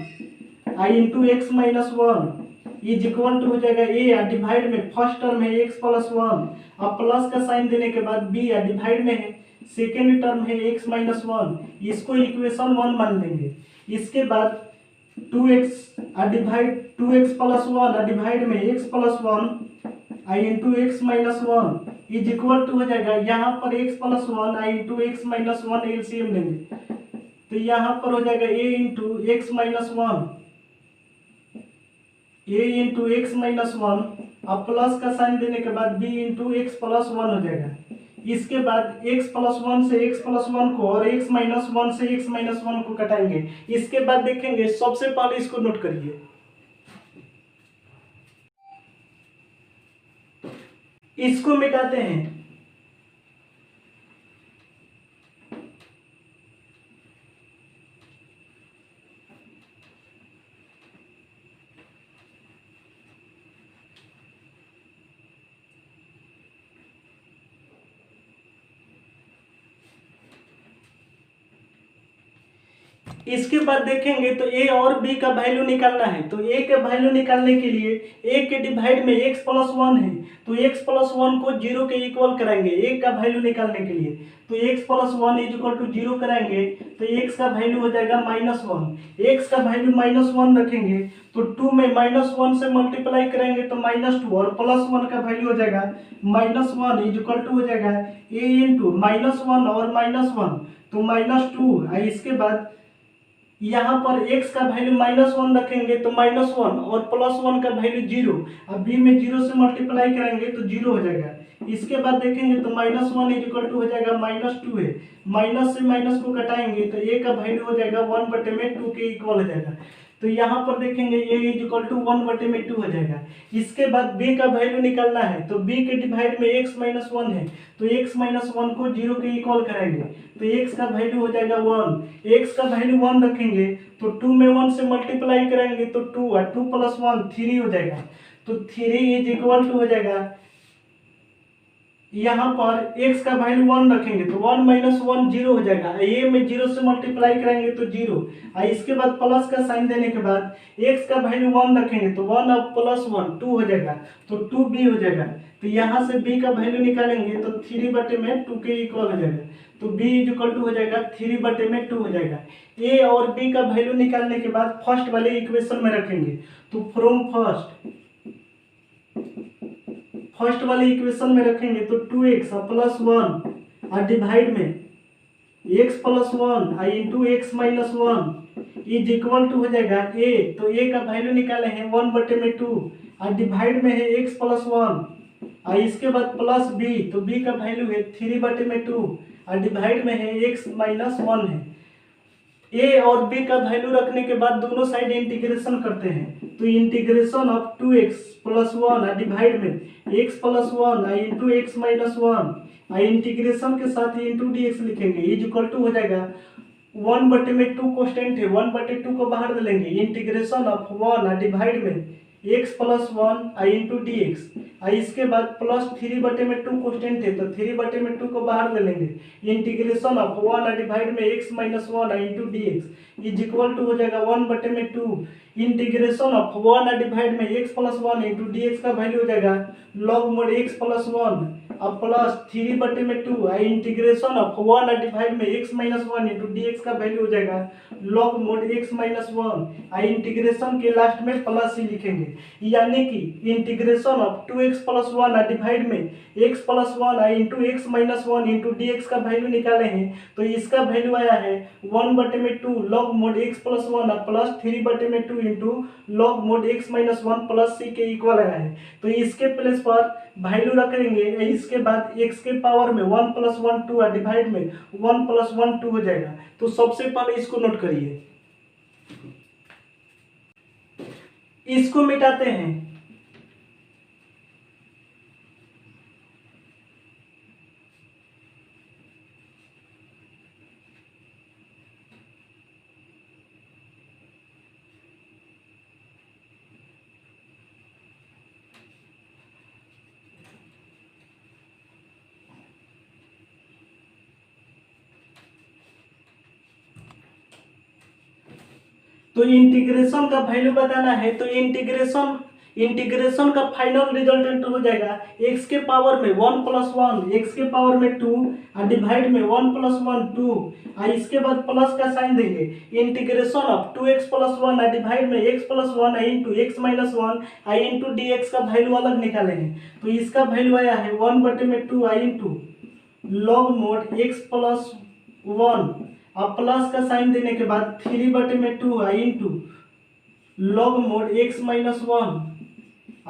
I into x minus one is equal to हो जाएगा ए डिवाइड में फर्स्ट टर्म है x प्लस वन, अब प्लस का साइन देने के बाद b डिवाइड में है सेकेंड टर्म है x माइनस वन, इसको इक्वेशन वन मान लेंगे। इसके बाद 2x प्लस वन डिवाइड में x plus one I into x minus one is equal to हो जाएगा, यहाँ पर x प्लस वन आई into x minus one LCM लेंगे तो यहाँ पर हो जाएगा a into x minus one a into x minus one, अब प्लस का साइन देने के बाद b into x plus one हो जाएगा। इसके बाद x प्लस वन से x प्लस वन को और x माइनस वन से x माइनस वन को कटाएंगे। इसके बाद देखेंगे सबसे पहले इसको नोट करिए, इसको मिटाते हैं इसके बाद देखेंगे तो ए और बी का वैल्यू निकालना है। तो ए के वैल्यू निकालने के लिए ए के डिवाइड में x प्लस 1 है, तो x प्लस 1 को 0 के इक्वल कराएंगे ए का वैल्यू निकालने के लिए। तो x plus 1 is equal to 0 कराएंगे तो x का वैल्यू हो जाएगा -1। x का वैल्यू -1 रखेंगे तो 2 में -1 से मल्टीप्लाई करेंगे तो -2 और +1 का वैल्यू हो जाएगा -1 इज इक्वल टू हो जाएगा a इंटू -1 और -1 तो -2। इसके बाद यहाँ पर x का वैल्यू -1 रखेंगे तो -1 और +1 का वैल्यू 0। अब b में 0 से मल्टीप्लाई करेंगे तो 0 हो जाएगा। इसके बाद देखेंगे तो -1 इज इक्वल टू हो जाएगा -2 है, माइनस से माइनस को घटाएंगे तो a का वैल्यू हो जाएगा 1/2 के इक्वल हो जाएगा। तो यहाँ पर देखेंगे a इज इक्वल टू 1/2 हो जाएगा। इसके बाद b का वैल्यू निकालना है तो b के डिवाइड में x माइनस 1 है तो x माइनस 1 को 0 के इक्वल करेंगे तो x का वैल्यू हो जाएगा 1। x का वैल्यू 1 रखेंगे तो 2 में 1 से मल्टीप्लाई करेंगे तो 2 और 2 + 1 3 हो जाएगा। तो 3 इज इक्वल टू हो जाएगा, यहाँ पर x का वैल्यू 1 रखेंगे तो 1 - 1 0 हो जाएगा। a में 0 से मल्टीप्लाई करेंगे तो 0। इसके बाद प्लस का साइन देने के बाद x का वैल्यू 1 रखेंगे तो 1 और +1 2 हो जाएगा तो 2b हो जाएगा। तो यहाँ से b का वैल्यू निकालेंगे तो 3/2 के इक्वल हो जाएगा। तो b इज इक्वल टू हो जाएगा 3/2 हो जाएगा। a और b का वैल्यू निकालने के बाद फर्स्ट वाले इक्वेशन में रखेंगे तो फ्रॉम फर्स्ट वाले इक्वेशन में रखेंगे तो 2x + 1 और डिवाइड में x + 1 into x minus 1 is equal to हो जाएगा a। तो a का वैल्यू निकाले हैं 1/2 और डिवाइड में है x + 1 इसके बाद प्लस b तो b का वैल्यू है 3/2 और डिवाइड में है x माइनस 1 है। a और b का वैल्यू रखने के बाद दोनों साइड इंटीग्रेशन करते हैं तो इंटीग्रेशन ऑफ 2x + 1 डिवाइड में x + 1 into x minus 1 integration के साथ इंटू dx लिखेंगे इज इक्वल टू हो जाएगा 1/2 कांस्टेंट है 1/2 को बाहर ले लेंगे इंटीग्रेशन ऑफ 1 डिवाइड में x + 1 इंटू dx इसके बाद प्लस 3/2 कांस्टेंट है तो 3/2 को बाहर ले लेंगे इंटीग्रेशन ऑफ 1 डिवाइड में x minus 1 into dx is equal to हो जाएगा 1/2 इंटीग्रेशन ऑफ 1 डिवाइड में x + 1 इंटू dx का वैल्यू हो जाएगा log mod x + 1 अब प्लस 3/2 इंटीग्रेशन ऑफ 1 डिवाइड में x माइनस 1 इंटू dx का वैल्यू हो जाएगा log mod x minus 1 integration के लास्ट में प्लस ही लिखेंगे यानी कि इंटीग्रेशन ऑफ 2x + 1 डिवाइड में x + 1 into x minus 1 into dx का वैल्यू निकाले हैं तो इसका वैल्यू आया है 1/2 log mod x + 1 plus 3/2 into log mod x minus 1 plus c के इक्वल आया है। तो इसके प्लेस पर वैल्यू रखेंगे इसके बाद x के पावर में 1 + 1 2 डिवाइड में 1 + 1 2 हो जाएगा। तो सबसे पहले इसको नोट करिए, इसको मिटाते हैं तो इंटीग्रेशन का वैल्यू बताना है तो इंटीग्रेशन का फाइनल रिजल्टेंट हो जाएगा x के पावर में 1 + 1 x के पावर में 2 और डिवाइड में 1 + 1 2 और इसके बाद प्लस का साइन देंगे इंटीग्रेशन ऑफ 2x + 1 डिवाइड में x + 1 into x minus 1 into dx का वैल्यू अलग निकालेंगे तो इसका वैल्यू आया है 1/2 इंटू log mod x + 1 अब प्लस का साइन देने के बाद 3/2 into log mod x minus 1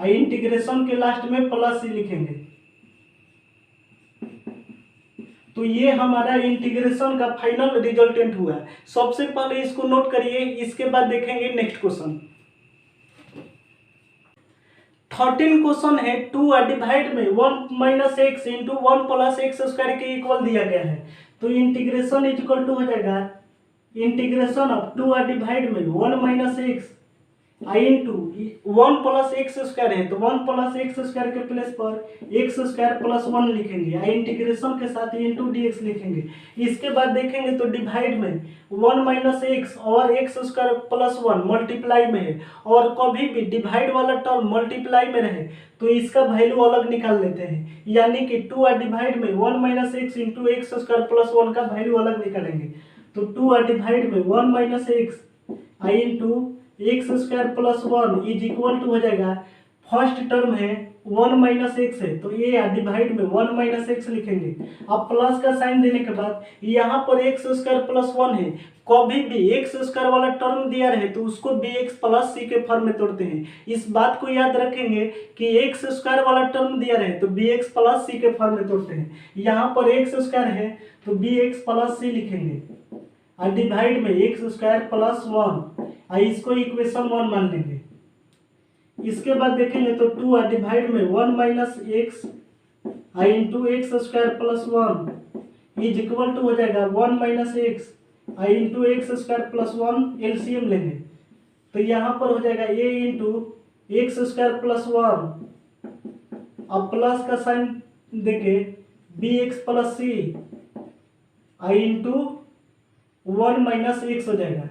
integration के लास्ट में प्लस ही लिखेंगे। तो ये हमारा इंटीग्रेशन का फाइनल रिजल्टेंट हुआ। सबसे पहले इसको नोट करिए, इसके बाद देखेंगे नेक्स्ट क्वेश्चन। 13 क्वेश्चन है 2 डिवाइड में 1 - x इंटू 1 + x² के इक्वल दिया गया है। तो इंटीग्रेशन इज इक्वल टू हो जाएगा इंटीग्रेशन ऑफ 2 डिवाइड में 1 - x आई इंटू 1 प्लस एक्स स्क्वायर है तो 1 प्लस एक्स स्क्वायर के प्लेस पर एक्स स्क्वायर प्लस 1 लिखेंगे, आई इंटीग्रेशन के साथ इंटू डी एक्स लिखेंगे। इसके बाद देखेंगे तो डिवाइड में 1 माइनस एक्स और एक्स स्क्वायर प्लस 1 मल्टीप्लाई में है, और कभी भी डिवाइड वाला टर्म मल्टीप्लाई में रहे तो इसका वैल्यू अलग निकाल लेते हैं, यानी कि 2 और डिवाइड में 1 minus x into x square plus 1 का वैल्यू अलग निकालेंगे। तो 2 और डिवाइड में 1 minus x I into x square plus 1 is equal to हो जाएगा, फर्स्ट टर्म है 1 माइनस एक्स है तो ये डिवाइड में 1 माइनस एक्स लिखेंगे। अब प्लस का साइन देने के बाद यहाँ पर एक्स स्क्वायर प्लस 1 है, कभी भी एक्स स्क्वायर वाला टर्म दिया रहे तो उसको बी एक्स प्लस सी के फॉर्म में तोड़ते हैं। इस बात को याद रखेंगे कि एक्स स्क्वायर वाला टर्म दिया रहे तो बी एक्स प्लस सी के फॉर्म में तोड़ते हैं। यहाँ पर एक्स स्क्वायर है तो बी एक्स प्लस सी लिखेंगे और डिवाइड में एक्स स्क्वायर प्लस 1 इसको इक्वेशन 1 मान लेंगे। इसके बाद देखेंगे तो 2 और डिवाइड में 1 minus x I into x square plus 1 is equal to हो जाएगा 1 माइनस एक्स आई into x square plus 1 LCM लेंगे तो यहाँ पर हो जाएगा a into x square plus 1, अब प्लस का साइन देके बी एक्स प्लस सी आई इंटू 1 माइनस एक्स हो जाएगा।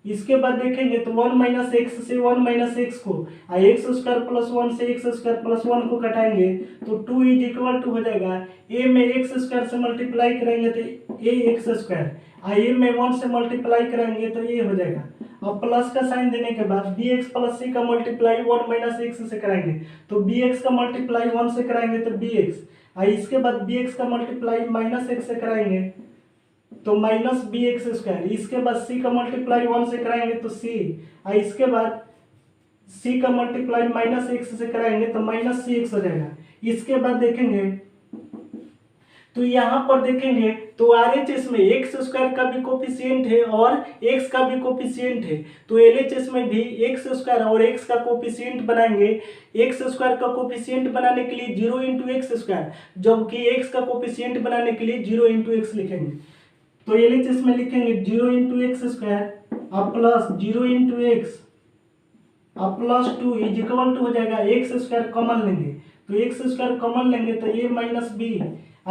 इसके बाद देखेंगे तो 1 माइनस एक्स से 1 माइनस एक्स को एक्स स्क्वायर प्लस 1 से एक्स स्क्वायर प्लस 1 को घटाएंगे तो 2 इज इक्वल टू हो जाएगा, ए में एक्स स्क्वायर से मल्टीप्लाई करेंगे तो ए एक्स स्क्वायर, ए में 1 से मल्टीप्लाई करेंगे तो ये हो जाएगा। अब प्लस का साइन देने के बाद बी एक्स प्लस सी का मल्टीप्लाई 1 माइनस एक्स से कराएंगे तो बी एक्स का मल्टीप्लाई 1 से कराएंगे तो बी एक्स, इसके बाद बी एक्स का मल्टीप्लाई माइनस एक्स से कराएंगे तो माइनस बी एक्स स्क्वायर, इसके बाद सी का मल्टीप्लाई 1 से कराएंगे तो सी, इसके बाद सी का मल्टीप्लाई माइनस एक्स से कराएंगे तो माइनस सी एक्स हो जाएगा। इसके बाद देखेंगे तो यहाँ पर देखेंगे तो आरएचएस में एक्स स्क्वायर का भी कोफिशिएंट है और एक्स का भी कोफिशिएंट है, तो एलएचएस में भी एक्स स्क्वायर और एक्स का कोफिशिएंट बनाएंगे। एक्स स्क्वायर का कोफिशिएंट बनाने के लिए 0 इंटू एक्स स्क्वायर, जबकि एक्स का कोफिशिएंट बनाने के लिए 0 इंटू एक्स लिखेंगे। तो एलएचएस में लिखेंगे 0 इंटू एक्स स्क्वायर अब प्लस 0 इंटू एक्स अब प्लस 2 इज इक्वल टू हो जाएगा, एक्स स्क्वायर कॉमन लेंगे तो एक्स स्क्वायर कॉमन लेंगे तो ए माइनस बी,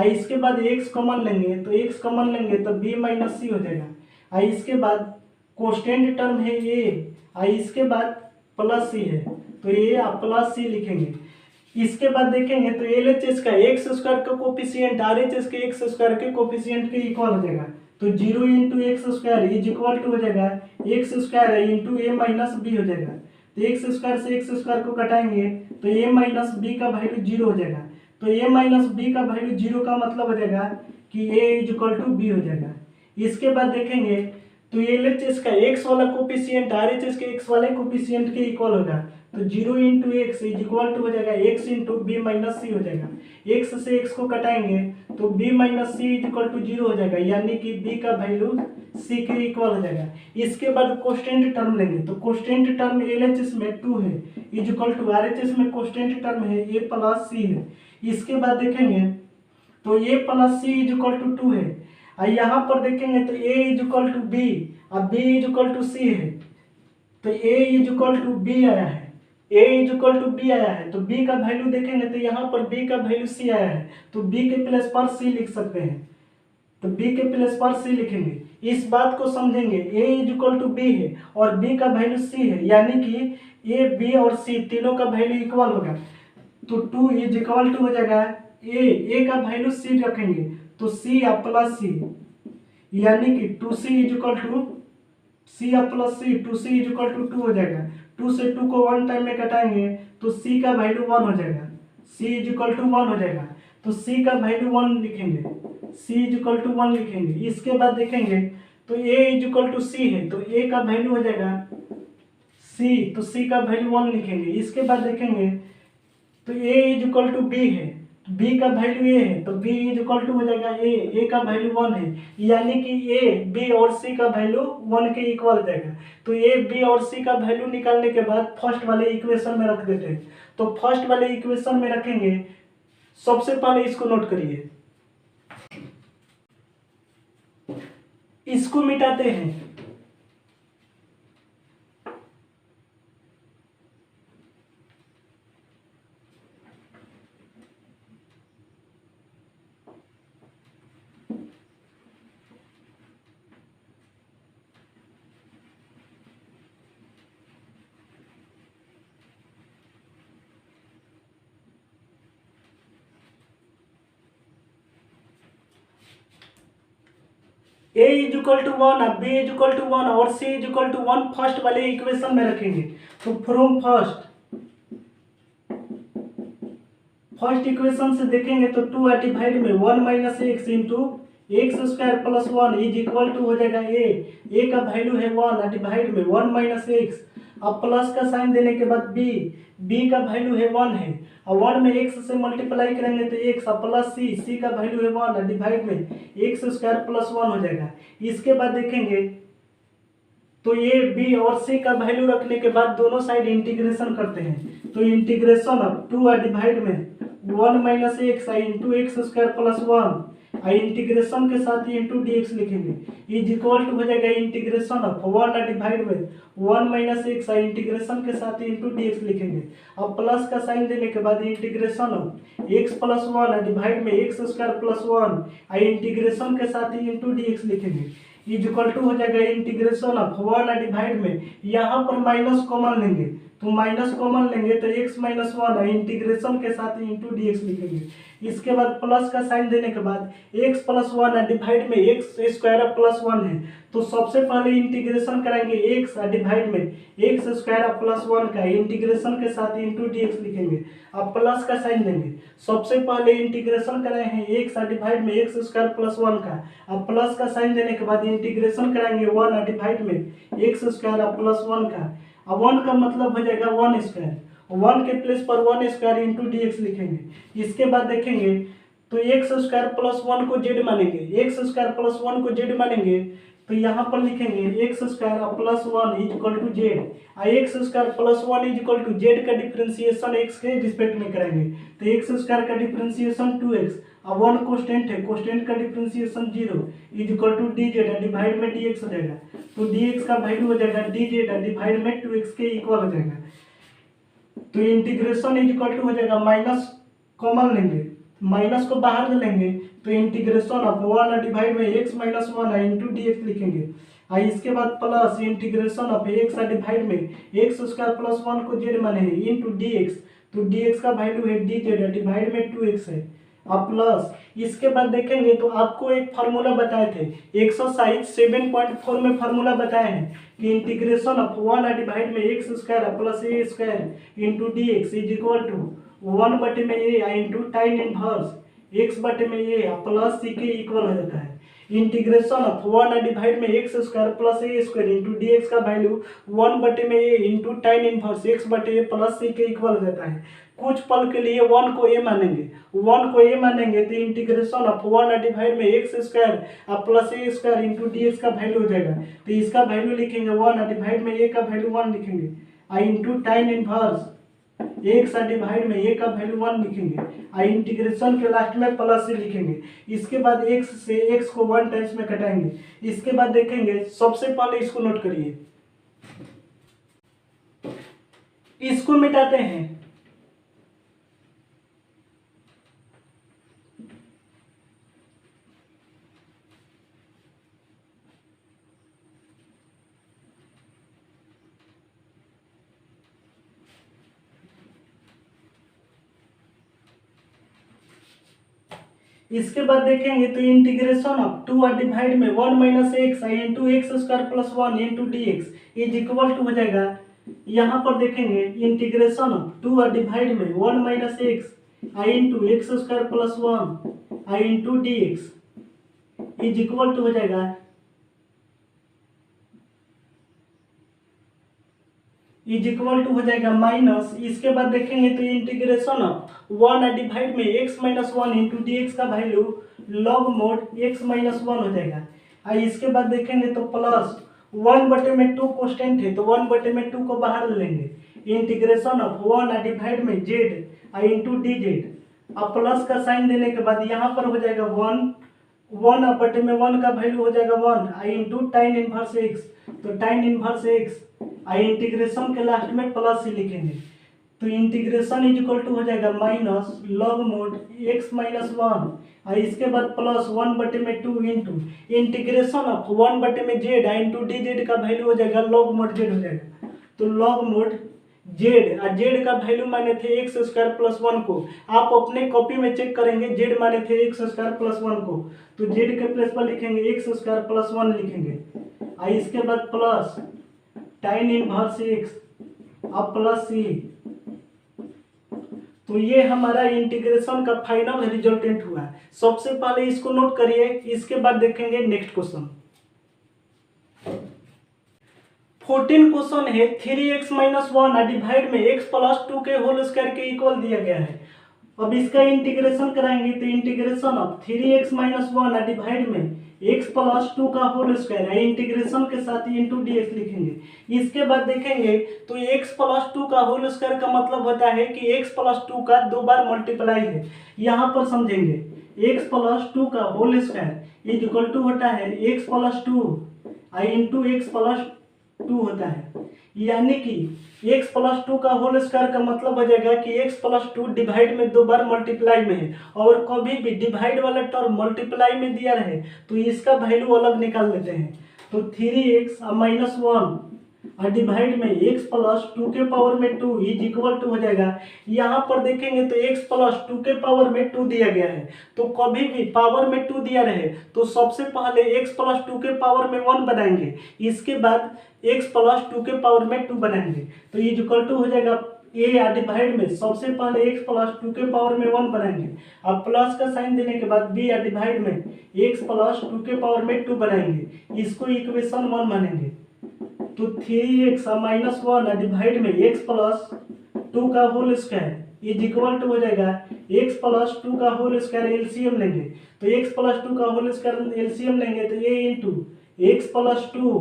इसके बाद एक्स कॉमन लेंगे तो एक्स कॉमन लेंगे तो बी माइनस सी हो जाएगा। इसके बाद कोस्टेंट टर्म है ए, इसके बाद प्लस सी है तो ए प्लस सी लिखेंगे। इसके बाद देखेंगे तो एलएचएस का एक्स स्क्वायर का कोफिशिएंट आरएचएस के एक्स स्क्वायर के कोफिशिएंट के इक्वल हो जाएगा, तो 0 into x square is equal to हो जाएगा x square into a minus b हो जाएगा। तो एक्स स्क्वायर से एक्स स्क्वायर को घटाएंगे तो ए माइनस बी का वैल्यू 0 हो जाएगा, तो ए माइनस बी का वैल्यू 0 का मतलब हो जाएगा कि a is equal to B हो जाएगा। इसके बाद देखेंगे तो एलएचएस का एक्स वाला कोफिशिएंट आरएचएस के एक्स वाले कोफिशिएंट के इक्वल होगा, तो 0 into x is equal to हो जाएगा x into b minus c हो जाएगा। एक्स से एक्स को कटाएंगे तो b minus c is equal to 0 हो जाएगा, यानी कि बी का वैल्यू सी के इक्वल हो जाएगा। इसके बाद कोस्टेंट टर्म लेंगे तो कोस्टेंट टर्म एलएचएस में 2 है इज इक्वल टू आरएचएस में कोस्टेंट टर्म है ए प्लस सी है। इसके बाद देखेंगे तो a plus c is equal to 2 है, और यहाँ पर देखेंगे तो a is equal to b और b is equal to c है, तो a is equal to b आया है, a is equal to b आया है, तो बी का वैल्यू देखेंगे तो यहाँ पर बी का वैल्यू सी आया है, तो बी के प्लेस पर सी लिख सकते हैं, तो बी के प्लेस पर सी लिखेंगे। इस बात को समझेंगे ए इज इक्वल टू बी है और बी का वैल्यू सी है, यानी कि ए बी और सी तीनों का वैल्यू इक्वल होगा, तो 2 इज इक्वल टू हो जाएगा ए का वैल्यू सी रखेंगे तो सी प्लस सी, यानी कि 2c is equal to c plus c, 2c is equal to 2 हो जाएगा। 2 से 2 को 1 टाइम में घटाएंगे तो c का वैल्यू 1 हो जाएगा, c इज इक्वल टू 1 हो जाएगा, तो c का वैल्यू 1 लिखेंगे, c इज इक्वल टू 1 लिखेंगे। इसके बाद देखेंगे तो a is equal to c है, तो a का वैल्यू हो जाएगा c, तो c का वैल्यू 1 लिखेंगे। इसके बाद देखेंगे तो a is equal to b है, b का वैल्यू a है, तो b इज इक्वल टू हो जाएगा a का वैल्यू 1 है, यानी कि a b और c का वैल्यू 1 के इक्वल जाएगा। तो a b और c का वैल्यू निकालने के बाद फर्स्ट वाले इक्वेशन में रख देते हैं, तो फर्स्ट वाले इक्वेशन में रखेंगे। सबसे पहले इसको नोट करिए, इसको मिटाते हैं a is equal to one, b is equal to one और c is equal to one first वाले इक्वेशन में रखेंगे। तो फ्रॉम फर्स्ट इक्वेशन से देखेंगे तो 2 डिवाइड में 1 minus x into x square plus 1 is equal to हो जाएगा ए का वैल्यू है 1 डिवाइड में 1 माइनस एक्स, अब प्लस का साइन देने के बाद बी का वैल्यू है 1 है, और 1 में एक्स से मल्टीप्लाई करेंगे तो एक्स, और प्लस सी का वैल्यू है 1 डिवाइड में एक्स स्क्वायर प्लस 1 हो जाएगा। इसके बाद देखेंगे तो ए बी और सी का वैल्यू रखने के बाद दोनों साइड इंटीग्रेशन करते हैं। तो इंटीग्रेशन ऑफ 2 डिवाइड में 1 minus x into x square plus 1 integration के साथ ही इंटू डी एक्स लिखेंगे इज इक्वल टू हो जाएगा इंटीग्रेशन ऑफ 1 डिवाइड में 1 माइनस एक्स इंटीग्रेशन के साथ ही इंटू डी एक्स लिखेंगे। अब प्लस का साइन देने के बाद integration of x plus 1 divide में एक्स स्क्वायर प्लस 1 इंटीग्रेशन के साथ ही इंटू डी एक्स लिखेंगे इज इक्वल टू हो जाएगा इंटीग्रेशन ऑफ 1 डिवाइड में, यहाँ पर माइनस कॉमन लेंगे तो माइनस कॉमन लेंगे तो x माइनस 1 इंटीग्रेशन के साथ ही इंटू डी एक्स लिखेंगे। इसके बाद प्लस का साइन देने के बाद x प्लस 1 डिवाइड में एक्स स्क्वायर प्लस 1 है, तो सबसे पहले इंटीग्रेशन कराएंगे x डिवाइड में एक्स स्क्वायर प्लस 1 का इंटीग्रेशन के साथ ही इंटू डी एक्स लिखेंगे। अब प्लस का साइन देंगे, सबसे पहले इंटीग्रेशन कराए हैं x डिवाइड में एक्स स्क्वायर प्लस 1 का, अब प्लस का साइन देने के बाद इंटीग्रेशन कराएंगे 1 डिवाइड में एक्स स्क्वायर प्लस 1 का, अब 1 का मतलब हो जाएगा 1 स्क्वायर, 1 के प्लेस पर 1 स्क्वायर इंटू डी एक्स लिखेंगे। इसके बाद देखेंगे तो एक्स स्क्वायर प्लस 1 को जेड मानेंगे, एक्स स्क्वायर प्लस 1 को जेड मानेंगे तो यहाँ पर लिखेंगे x square plus 1 is equal to z, x square plus 1 is equal to z का डिफरेंशिएशन एक्स के रिस्पेक्ट में कराएंगे तो एक्स स्क्वायर का डिफरेंशिएशन 2x, अब 1 कोस्टेंट है, कोस्टेंट का differentiation 0 is equal to d z divide में डी एक्स हो जाएगा, तो डी एक्स का वैल्यू हो जाएगा डी जेड डिवाइड में 2x के इक्वल हो जाएगा। तो इंटीग्रेशन इज इक्वल टू हो जाएगा माइनस कॉमन लेंगे, माइनस को बाहर ले लेंगे तो इंटीग्रेशन ऑफ 1 डिवाइड में x minus 1 into d x लिखेंगे, और इसके बाद plus integration of x divide में एक्स स्क्वायर प्लस 1 को जेड माने हैं इंटू डी एक्स, तो डी एक्स का वैल्यू है डी जेड डिवाइड में 2x है, अब प्लस इसके बाद देखेंगे तो आपको एक फार्मूला बताए थे एक्सरसाइज 7.4 में फार्मूला बताए हैं कि इंटीग्रेशन ऑफ 1 डिवाइड में x square plus a square into d x is equal to 1 बटे में a into tan inverse x बटे में ए प्लस सी के इक्वल हो जाता है। इंटीग्रेशन ऑफ 1 डिवाइड में x square plus a square into d x का वैल्यू 1 बटे में a into tan inverse x बटे ए प्लस सी के इक्वल हो जाता है। कुछ पल के लिए 1 को ए मानेंगे, 1 को ए मानेंगे तो इंटीग्रेशन ऑफ 1 डिवाइड में x square plus a square into d x का वैल्यू हो जाएगा, तो इसका वैल्यू लिखेंगे 1 डिवाइड में ए का वैल्यू 1 लिखेंगे into tan inverse x divide में ए का वैल्यू 1 लिखेंगे, इंटीग्रेशन के लास्ट में प्लस से लिखेंगे। इसके बाद एक्स से एक्स को 1 टाइम्स में कटाएंगे। इसके बाद देखेंगे सबसे पहले इसको नोट करिए, इसको मिटाते हैं, इसके बाद देखेंगे तो इंटीग्रेशन ऑफ 2 डिवाइड में 1 minus x into x square plus 1 into d x is equal to हो जाएगा, यहाँ पर देखेंगे इंटीग्रेशन ऑफ 2 डिवाइड में 1 minus x into x square plus 1 into d x is equal to हो जाएगा माइनस, इसके बाद देखेंगे तो इंटीग्रेशन ऑफ 1 डिवाइड में x minus 1 into d x का value log mod x minus 1 हो जाएगा, और इसके बाद देखेंगे तो प्लस 1 बटे में 2 कॉन्स्टेंट है तो 1 बटे में 2 को बाहर ले लेंगे, इंटीग्रेशन ऑफ 1 डिवाइड में z इंटू डी जेड, अब प्लस का साइन देने के बाद यहाँ पर हो जाएगा 1 बटे में 1 का वैल्यू हो जाएगा 1 इंटू टाइन इनवर्स एक्स, तो टाइन इनवर्स एक्स इंटीग्रेशन के लास्ट में प्लस ही लिखेंगे, तो इंटीग्रेशन इज इक्वल टू हो जाएगा minus log mod x minus 1 और इसके बाद प्लस 1 बटे में 2 इंटू इंटीग्रेशन ऑफ 1 बटे में z इंटू डी जेड का वैल्यू हो जाएगा लॉग मोड z हो जाएगा, तो लॉग मोड जेड, और जेड का वैल्यू माने थे एक्स स्क्वायर प्लस 1 को। आप अपने कॉपी में चेक करेंगे, जेड माने थे एक्स स्क्वायर प्लस 1 को, तो जेड के प्लेस पर लिखेंगे एक्स स्क्वायर प्लस 1 लिखेंगे, और इसके बाद प्लस tan इनवर्स एक्स अब प्लस सी। तो ये हमारा इंटीग्रेशन का फाइनल रिजल्टेंट हुआ है। सबसे पहले इसको नोट करिए, इसके बाद देखेंगे नेक्स्ट क्वेश्चन। 14 क्वेश्चन है 3x माइनस 1 डिवाइड में x प्लस 2 के होल स्क्वायर के इक्वल दिया गया है। अब इसका इंटीग्रेशन कराएंगे तो integration of 3x minus 1 divide में x प्लस 2 का होल स्क्वायर है, इंटीग्रेशन के साथ ही इंटू डी एक्स लिखेंगे। इसके बाद देखेंगे तो x प्लस 2 का होल स्क्वायर का मतलब होता है कि x प्लस 2 का 2 बार मल्टीप्लाई है। यहाँ पर समझेंगे x प्लस 2 का whole square is equal to होता है x plus 2 into x plus 2 होता है, यानी कि x प्लस 2 का होल स्क्वायर का मतलब हो जाएगा कि x प्लस 2 डिवाइड में 2 बार मल्टीप्लाई में है, और कभी भी डिवाइड वाला टर्म मल्टीप्लाई में दिया रहे तो इसका वैल्यू अलग निकाल लेते हैं। तो 3x माइनस 1 डिवाइड में x प्लस 2 के पावर में 2 इज इक्वल टू हो जाएगा। यहाँ पर देखेंगे तो x प्लस 2 के पावर में 2 दिया गया है, तो कभी भी पावर में 2 दिया रहे तो सबसे पहले x प्लस 2 के पावर में 1 बनाएंगे, इसके बाद x प्लस 2 के पावर में 2 बनाएंगे, तो इज इक्वल टू हो जाएगा a डिवाइड में सबसे पहले x प्लस 2 के पावर में 1 बनाएंगे, अब प्लस का साइन देने के बाद b डिवाइड में x प्लस 2 के पावर में 2 बनाएंगे, इसको इक्वेशन 1 मानेंगे। तो 3x माइनस 1 डिवाइड में x प्लस 2 का whole square is equal to हो जाएगा x प्लस 2 का होल स्क्वायर एलसीएम लेंगे, तो x प्लस 2 का होल स्क्वायर एलसीएम लेंगे तो a इंटू एक्स प्लस 2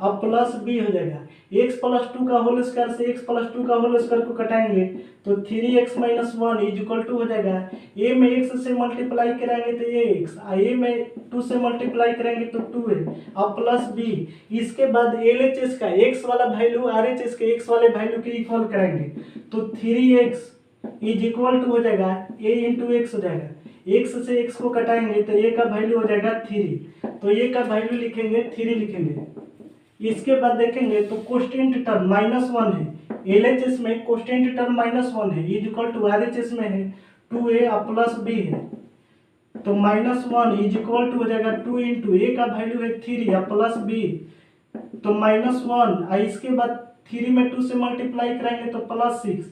अब प्लस b हो जाएगा। x प्लस 2 का होल स्क्वायर से x प्लस 2 का होल स्क्वायर को कटाएंगे तो 3x minus 1 is equal to हो जाएगा a में x से मल्टीप्लाई कराएंगे तो ax, a में 2 से मल्टीप्लाई करेंगे तो 2a अब प्लस b। इसके बाद LHS का x वाला वैल्यू RHS के x वाले वैल्यू के इक्वल कराएंगे तो 3x इज इक्वल टू हो जाएगा a इंटू एक्स हो जाएगा, x से x को कटाएंगे तो a का वैल्यू हो जाएगा 3, तो a का वैल्यू लिखेंगे 3 लिखेंगे। इसके बाद देखेंगे तो कोस्टेंट टर्म माइनस 1 है, LHS में कोस्टेंट टर्म माइनस 1 है इज इक्वल टू RHS में है 2a प्लस b है, तो माइनस 1 इज इक्वल टू हो जाएगा 2 इंटू a का वैल्यू है 3 प्लस b, तो माइनस 1 इसके बाद 3 में 2 से मल्टीप्लाई कराएंगे तो प्लस 6,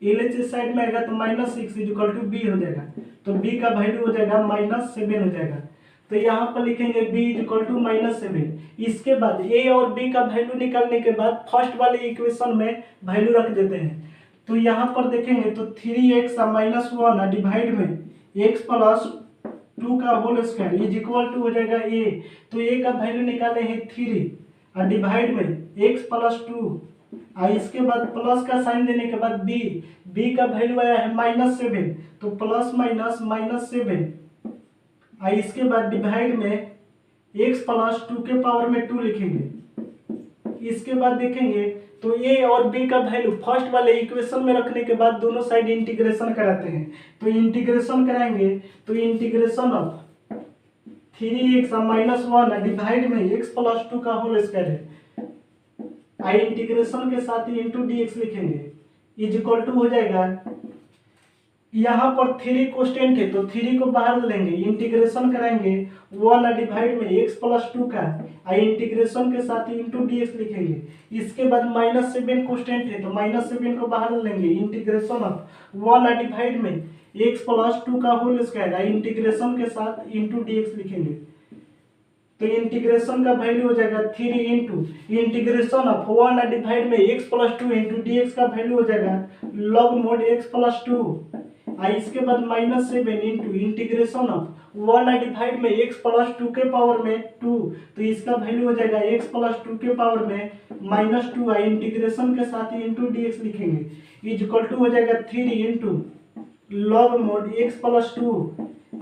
LHS साइड में आएगा तो minus 6 is equal to b हो जाएगा, तो b का वैल्यू हो जाएगा माइनस 7 हो जाएगा, तो यहाँ पर लिखेंगे b is equal to minus 7। इसके बाद a और b का वैल्यू निकालने के बाद फर्स्ट वाले इक्वेशन में वैल्यू रख देते हैं, तो यहाँ पर देखेंगे तो 3x माइनस 1 डिवाइड में x प्लस 2 का whole square is equal to हो जाएगा a, तो a का वैल्यू निकाले हैं 3 और डिवाइड में x प्लस 2 और इसके बाद प्लस का साइन देने के बाद b का वैल्यू आया है माइनस 7, तो प्लस माइनस माइनस 7 और इसके बाद डिवाइड में x प्लस 2 के पावर में 2 लिखेंगे। इसके बाद देखेंगे तो a और b का वैल्यू फर्स्ट वाले इक्वेशन में रखने के बाद दोनों साइड इंटीग्रेशन कराते हैं, तो इंटीग्रेशन कराएंगे तो integration of 3x minus 1 divide में x प्लस 2 का होल स्क्वायर है, आई इंटीग्रेशन के साथ ही इंटू डी एक्स लिखेंगे इज इक्वल टू हो जाएगा, यहाँ पर 3 कोस्टेंट है तो 3 को बाहर लेंगे, इंटीग्रेशन कराएंगे 1 डिवाइड में x प्लस 2 का आई इंटीग्रेशन के साथ ही इंटू डी एक्स लिखेंगे। इसके बाद माइनस 7 कोस्टेंट है तो माइनस 7 को बाहर लेंगे, इंटीग्रेशन ऑफ 1 डिवाइड में x प्लस 2 का होल स्क्वायर आई इंटीग्रेशन के साथ इंटू डी एक्स लिखेंगे, तो इंटीग्रेशन का वैल्यू हो जाएगा 3 इंटू इंटीग्रेशन ऑफ 1 डिवाइड में x plus 2 into d x का वैल्यू हो जाएगा लॉग मोड x प्लस 2 और इसके बाद minus 7 into integration of 1 divide में x प्लस 2 के पावर में 2, तो इसका वैल्यू हो जाएगा x प्लस 2 के पावर में माइनस 2 और इंटीग्रेशन के साथ ही इंटू डी एक्स लिखेंगे इज इक्वल टू हो जाएगा 3 into log mod x plus 2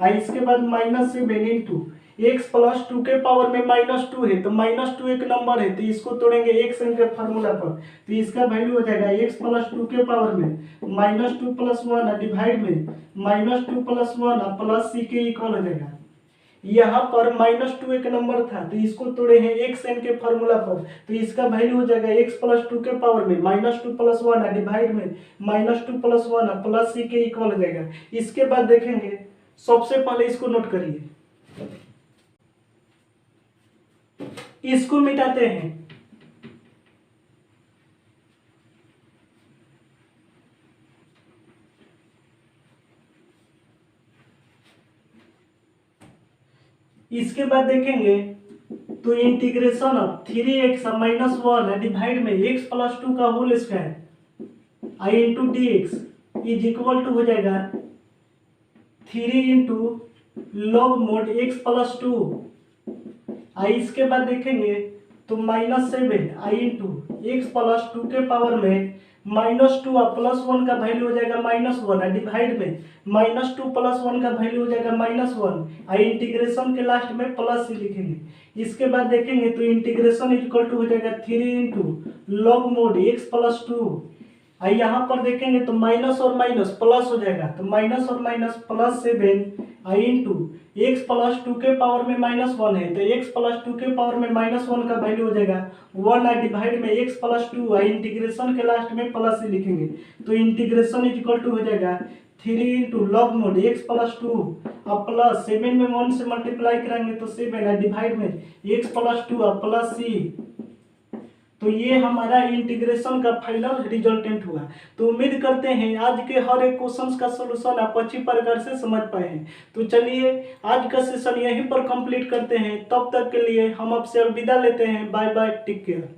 और इसके बाद माइनस 7 इंटू x प्लस 2 के पावर में माइनस 2 है तो माइनस 2 एक नंबर है तो इसको तोड़ेंगे x के फार्मूला पर, तो इसका वैल्यू हो जाएगा x प्लस 2 के पावर में माइनस 2 प्लस 1 डिवाइड में माइनस 2 प्लस 1 प्लस c के इक्वल हो जाएगा। यहाँ पर -2 एक नंबर था तो इसको तोड़े हैं एक्स एन के फार्मूला पर, तो इसका वैल्यू हो जाएगा x + 2 के पावर में -2 + 1 डिवाइड में -2 + 1 प्लस c के इक्वल हो जाएगा। इसके बाद देखेंगे, सबसे पहले इसको नोट करिए, इसको मिटाते हैं। इसके बाद देखेंगे तो इंटीग्रेशन ऑफ 3x - 1 डिवाइड में x + 2 का whole square I into d x is equal to हो जाएगा 3 इंटू लॉग मोड x + 2 आई। इसके बाद देखेंगे तो -7 आई इंटू एक्स + 2 के पावर में -2 और +1 का वैल्यू हो जाएगा -1 डिवाइड में -2 + 1 का वैल्यू हो जाएगा -1 आई। इंटीग्रेशन के लास्ट में प्लस सी लिखेंगे। इसके बाद देखेंगे तो इंटीग्रेशन इक्वल टू हो जाएगा 3 इंटू लॉग मोड x + 2 आई। यहाँ पर देखेंगे तो माइनस और माइनस प्लस हो जाएगा, तो माइनस और माइनस +7 आई इंटू एक्स + 2 के पावर में -1 है, तो x + 2 के पावर में -1 का वैल्यू हो जाएगा 1 आई डिवाइड में x + 2 आई। इंटीग्रेशन के लास्ट में प्लस से लिखेंगे, तो इंटीग्रेशन इक्वल टू हो जाएगा 3 इंटू लॉग मोड x + 2 और प्लस 7 में 1 से मल्टीप्लाई करेंगे तो 7 आई डिवाइड में x + 2 और प्लस c। तो ये हमारा इंटीग्रेशन का फाइनल रिजल्टेंट हुआ। तो उम्मीद करते हैं आज के हर एक क्वेश्चंस का सलूशन आप अच्छी प्रकार से समझ पाए हैं। तो चलिए आज का सेशन यहीं पर कंप्लीट करते हैं, तब तक के लिए हम आपसे अलविदा लेते हैं। Bye bye, take care.